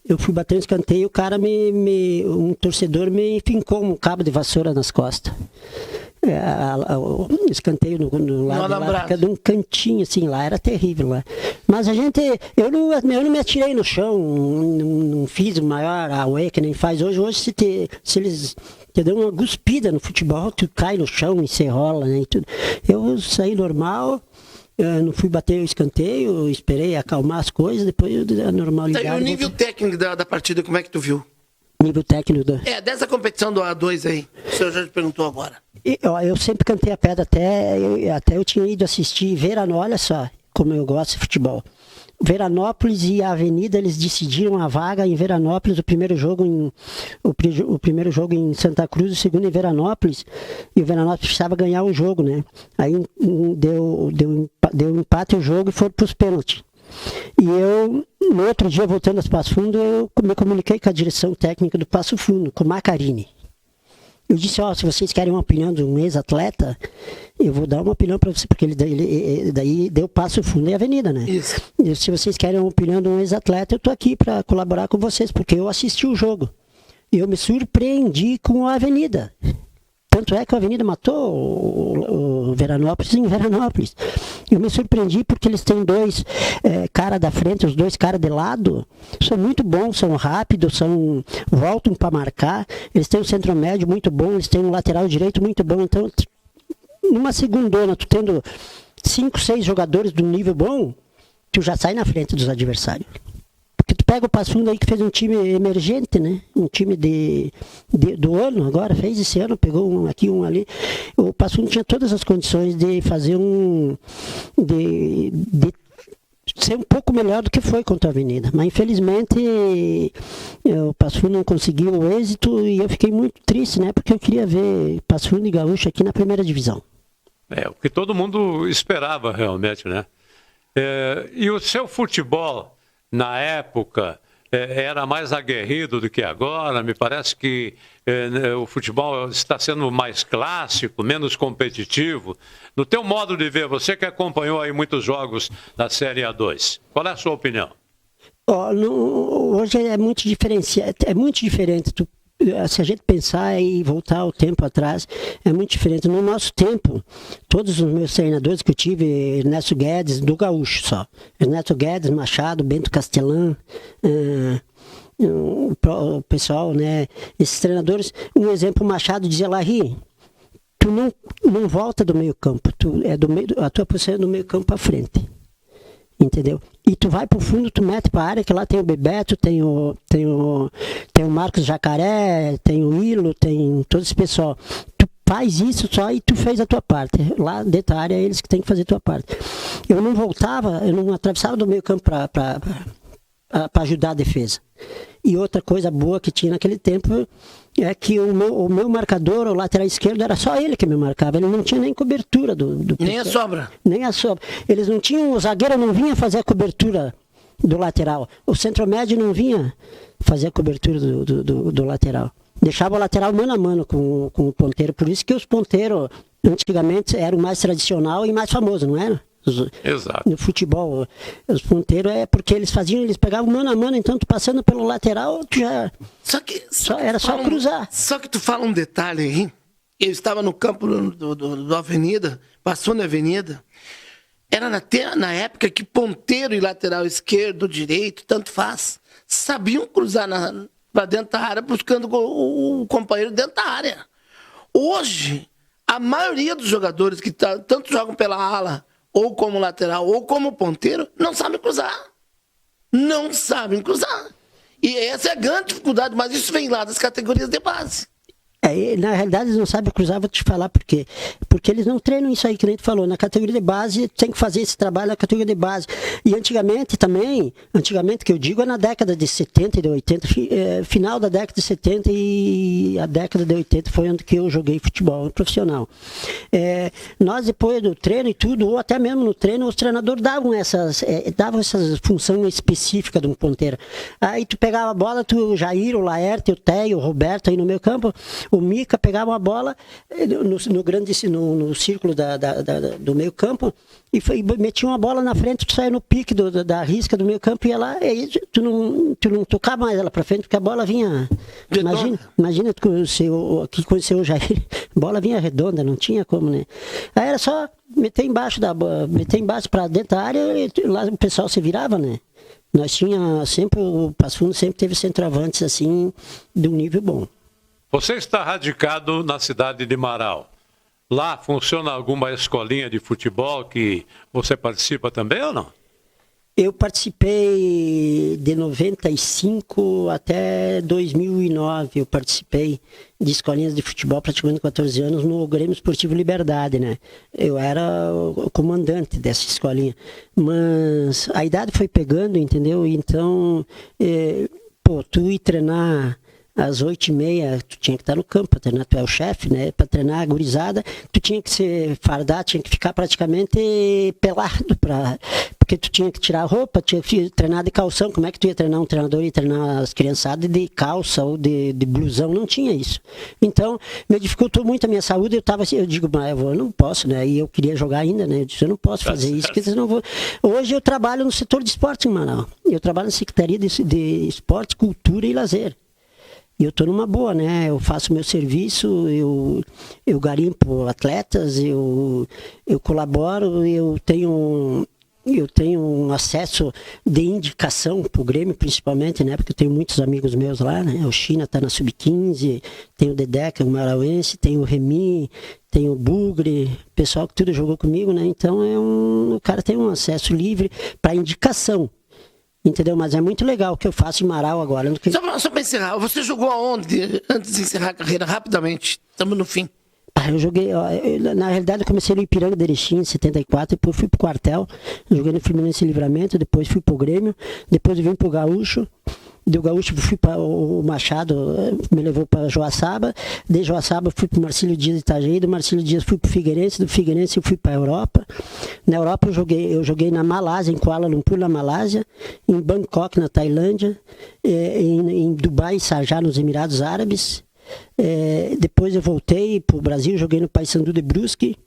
Eu fui bater um escanteio e o cara um torcedor me fincou um cabo de vassoura nas costas. O escanteio no lado lá, fica de um cantinho assim lá, era terrível lá. Mas eu não me atirei no chão, não fiz o maior auê que nem faz hoje. Hoje se eles te dão uma guspida no futebol, tu cai no chão e se rola, né, e tudo. Eu saí normal. Não fui bater o escanteio, esperei acalmar as coisas, depois a normalidade.
E o nível técnico da partida, como é que tu viu?
Nível técnico
dessa competição do A2 aí, o senhor já te perguntou agora.
Eu sempre cantei a pedra, até eu tinha ido assistir Veranópolis, olha só como eu gosto de futebol. Veranópolis e a Avenida, eles decidiram a vaga em Veranópolis, o primeiro jogo em Santa Cruz, o segundo em Veranópolis, e o Veranópolis precisava ganhar um jogo, né? Aí deu empate o jogo e foram para os pênaltis. E eu, no outro dia, voltando ao Passo Fundo, eu me comuniquei com a direção técnica do Passo Fundo, com o Macarini. Eu disse, se vocês querem uma opinião de um ex-atleta, eu vou dar uma opinião para você, porque ele daí deu Passo Fundo e Avenida, né?
Isso.
E se vocês querem uma opinião de um ex-atleta, eu estou aqui para colaborar com vocês, porque eu assisti o jogo. E eu me surpreendi com a Avenida. Tanto é que a Avenida matou o Veranópolis em Veranópolis. Eu me surpreendi porque eles têm dois caras da frente, os dois caras de lado, são muito bons, são rápidos, voltam para marcar. Eles têm um centro médio muito bom, eles têm um lateral direito muito bom. Então, numa segundona, tu tendo 5, 6 jogadores de um nível bom, tu já sai na frente dos adversários. Porque tu pega o Passo Fundo aí que fez um time emergente, né? Um time do ano agora, fez esse ano, pegou um aqui, um ali. O Passo Fundo tinha todas as condições de fazer de ser um pouco melhor do que foi contra a Avenida. Mas infelizmente o Passo Fundo não conseguiu o êxito e eu fiquei muito triste, né? Porque eu queria ver Passo Fundo e Gaúcho aqui na primeira divisão.
O que todo mundo esperava realmente, né? E o seu futebol, na época, era mais aguerrido do que agora. Me parece que o futebol está sendo mais clássico, menos competitivo. No teu modo de ver, você que acompanhou aí muitos jogos da Série A2, qual é a sua opinião?
Hoje é muito diferente. Se a gente pensar e voltar o tempo atrás, é muito diferente. No nosso tempo, todos os meus treinadores que eu tive, Ernesto Guedes, do Gaúcho só. Ernesto Guedes, Machado, Bento Castelã, o pessoal, né? Esses treinadores, um exemplo, Machado dizia lá, tu não volta do meio campo, a tua posição é do meio campo para frente. Entendeu? E tu vai pro fundo, tu mete pra área, que lá tem o Bebeto, tem o Marcos Jacaré, tem o Ilo, tem todo esse pessoal. Tu faz isso só e tu fez a tua parte. Lá dentro da área é eles que têm que fazer a tua parte. Eu não atravessava do meio campo para ajudar a defesa. E outra coisa boa que tinha naquele tempo é que o meu marcador, o lateral esquerdo, era só ele que me marcava. Ele não tinha nem cobertura do
Nem a sobra.
Nem a sobra. Eles não tinham, o zagueiro não vinha fazer a cobertura do lateral. O centro-médio não vinha fazer a cobertura do lateral. Deixava o lateral mano a mano com o ponteiro. Por isso que os ponteiros, antigamente, eram mais tradicional e mais famosos, não era?
Exato.
No futebol, os ponteiros porque eles pegavam mano a mano, então tu passando pelo lateral, tu já. Era só cruzar.
Só que tu fala um detalhe aí. Eu estava no campo do Avenida, passou na Avenida. Era na época que ponteiro e lateral esquerdo, direito, tanto faz, sabiam cruzar para dentro da área, buscando o companheiro dentro da área. Hoje, a maioria dos jogadores que tanto jogam pela ala, ou como lateral, ou como ponteiro, não sabem cruzar. Não sabem cruzar. E essa é a grande dificuldade, mas isso vem lá das categorias de base.
Na realidade, eles não sabem cruzar, vou te falar por quê. Porque eles não treinam isso aí, que nem tu falou. Na categoria de base, tem que fazer esse trabalho na categoria de base. E antigamente, que eu digo, é na década de 70 e de 80, final da década de 70 e a década de 80 foi onde que eu joguei futebol profissional. Nós, depois do treino e tudo, ou até mesmo no treino, os treinadores davam essa função específica de um ponteiro. Aí tu pegava a bola, o Jair, o Laerte, o Teio, o Roberto aí no meio campo, o Mica pegava uma bola no círculo do meio campo e metia uma bola na frente, tu saia no pique da risca do meio campo e ia lá, e aí tu não tocava mais ela pra frente, porque a bola vinha. Imagina o que aconteceu o Jair, a bola vinha redonda, não tinha como, né? Aí era só meter embaixo pra dentro da área e lá o pessoal se virava, né? Nós tinha sempre, o Passo Fundo sempre teve centroavantes assim, de um nível bom.
Você está radicado na cidade de Marau. Lá funciona alguma escolinha de futebol que você participa também ou não?
Eu participei de 95 até 2009. Eu participei de escolinhas de futebol praticamente 14 anos no Grêmio Esportivo Liberdade, né? Eu era o comandante dessa escolinha. Mas a idade foi pegando, entendeu? Então, tu ir treinar às 8h30, tu tinha que estar no campo para treinar, tu é o chefe, né? Para treinar a gurizada, tu tinha que se fardar, tinha que ficar praticamente pelado, porque tu tinha que tirar a roupa, tinha que treinar de calção. Como é que tu ia treinar um treinador e treinar as criançadas de calça ou de blusão? Não tinha isso. Então, me dificultou muito a minha saúde. Eu digo, mas eu não posso, né? E eu queria jogar ainda, né? Eu disse, eu não posso fazer isso, porque eu não vou. Hoje eu trabalho no setor de esporte em Manaus. Eu trabalho na Secretaria de Esporte, Cultura e Lazer. E eu estou numa boa, né? Eu faço meu serviço, eu garimpo atletas, eu colaboro, eu tenho um acesso de indicação para o Grêmio, principalmente, né? Porque eu tenho muitos amigos meus lá, né? O China está na Sub-15, tem o Dedé, que é o marauense, tem o Remy, tem o Bugre, pessoal que tudo jogou comigo, né? Então o cara tem um acesso livre para indicação. Entendeu? Mas é muito legal o que eu faço em Marau agora.
Só para encerrar, você jogou aonde antes de encerrar a carreira? Rapidamente, estamos no fim.
Eu joguei, na realidade eu comecei no Ipiranga de Erechim em 74, depois fui pro quartel, joguei no Fluminense Livramento, depois fui pro Grêmio, depois eu vim pro Gaúcho. Do Gaúcho fui para o Machado, me levou para Joaçaba, de Joaçaba fui para o Marcílio Dias de Itajaí, do Marcílio Dias fui para o Figueirense, do Figueirense eu fui para a Europa. Na Europa eu joguei na Malásia, em Kuala Lumpur, na Malásia, em Bangkok, na Tailândia, em Dubai, em Sharjah, nos Emirados Árabes. Depois eu voltei para o Brasil, joguei no Paysandu de Brusque,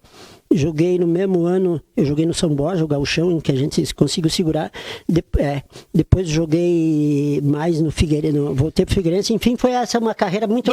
joguei no mesmo ano, eu joguei no São Borja, o Gauchão, em que a gente conseguiu segurar. Depois joguei mais no Figueirense, voltei pro Figueirense. Enfim, foi essa uma carreira muito...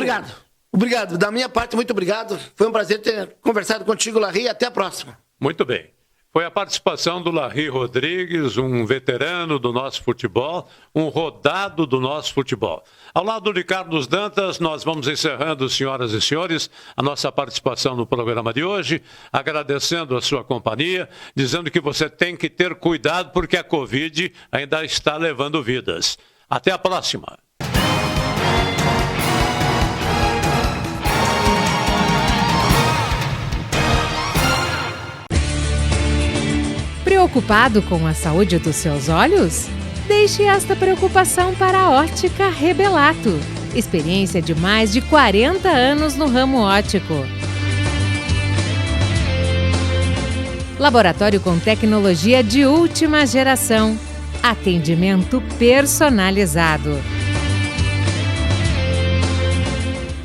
Obrigado. Da minha parte, muito obrigado. Foi um prazer ter conversado contigo, Larry. Até a próxima.
Muito bem. Foi a participação do Larry Rodrigues, um veterano do nosso futebol, um rodado do nosso futebol. Ao lado de Carlos Dantas, nós vamos encerrando, senhoras e senhores, a nossa participação no programa de hoje, agradecendo a sua companhia, dizendo que você tem que ter cuidado porque a Covid ainda está levando vidas. Até a próxima.
Preocupado com a saúde dos seus olhos? Deixe esta preocupação para a Ótica Rebelato. Experiência de mais de 40 anos no ramo óptico. Laboratório com tecnologia de última geração. Atendimento personalizado.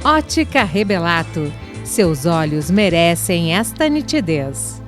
Ótica Rebelato. Seus olhos merecem esta nitidez.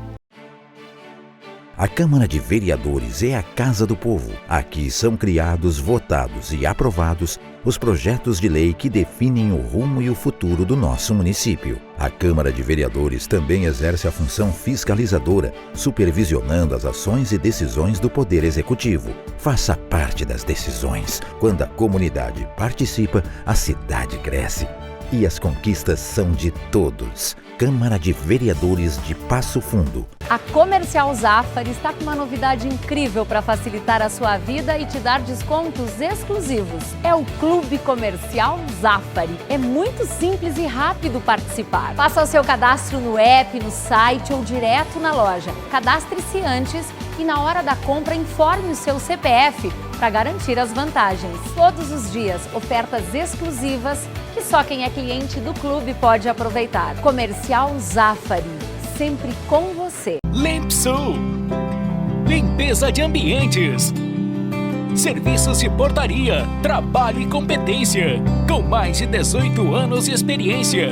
A Câmara de Vereadores é a Casa do Povo. Aqui são criados, votados e aprovados os projetos de lei que definem o rumo e o futuro do nosso município. A Câmara de Vereadores também exerce a função fiscalizadora, supervisionando as ações e decisões do Poder Executivo. Faça parte das decisões. Quando a comunidade participa, a cidade cresce. E as conquistas são de todos. Câmara de Vereadores de Passo Fundo.
A Comercial Zafari está com uma novidade incrível para facilitar a sua vida e te dar descontos exclusivos. É o Clube Comercial Zafari. É muito simples e rápido participar. Faça o seu cadastro no app, no site ou direto na loja. Cadastre-se antes e na hora da compra informe o seu CPF para garantir as vantagens. Todos os dias, ofertas exclusivas que só quem é cliente do clube pode aproveitar. Comercial Zafari, sempre com você.
Limpsul, limpeza de ambientes, serviços de portaria, trabalho e competência, com mais de 18 anos de experiência.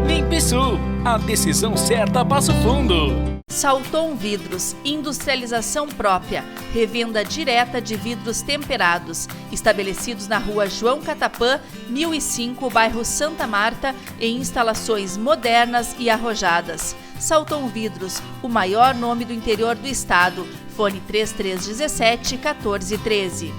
Limpsul, a decisão certa a Passo Fundo.
Salton Vidros, industrialização própria, revenda direta de vidros temperados, estabelecidos na rua João Catapã, 1005, bairro Santa Marta, em instalações modernas e arrojadas. Salton Vidros, o maior nome do interior do estado. Fone 3317-1413.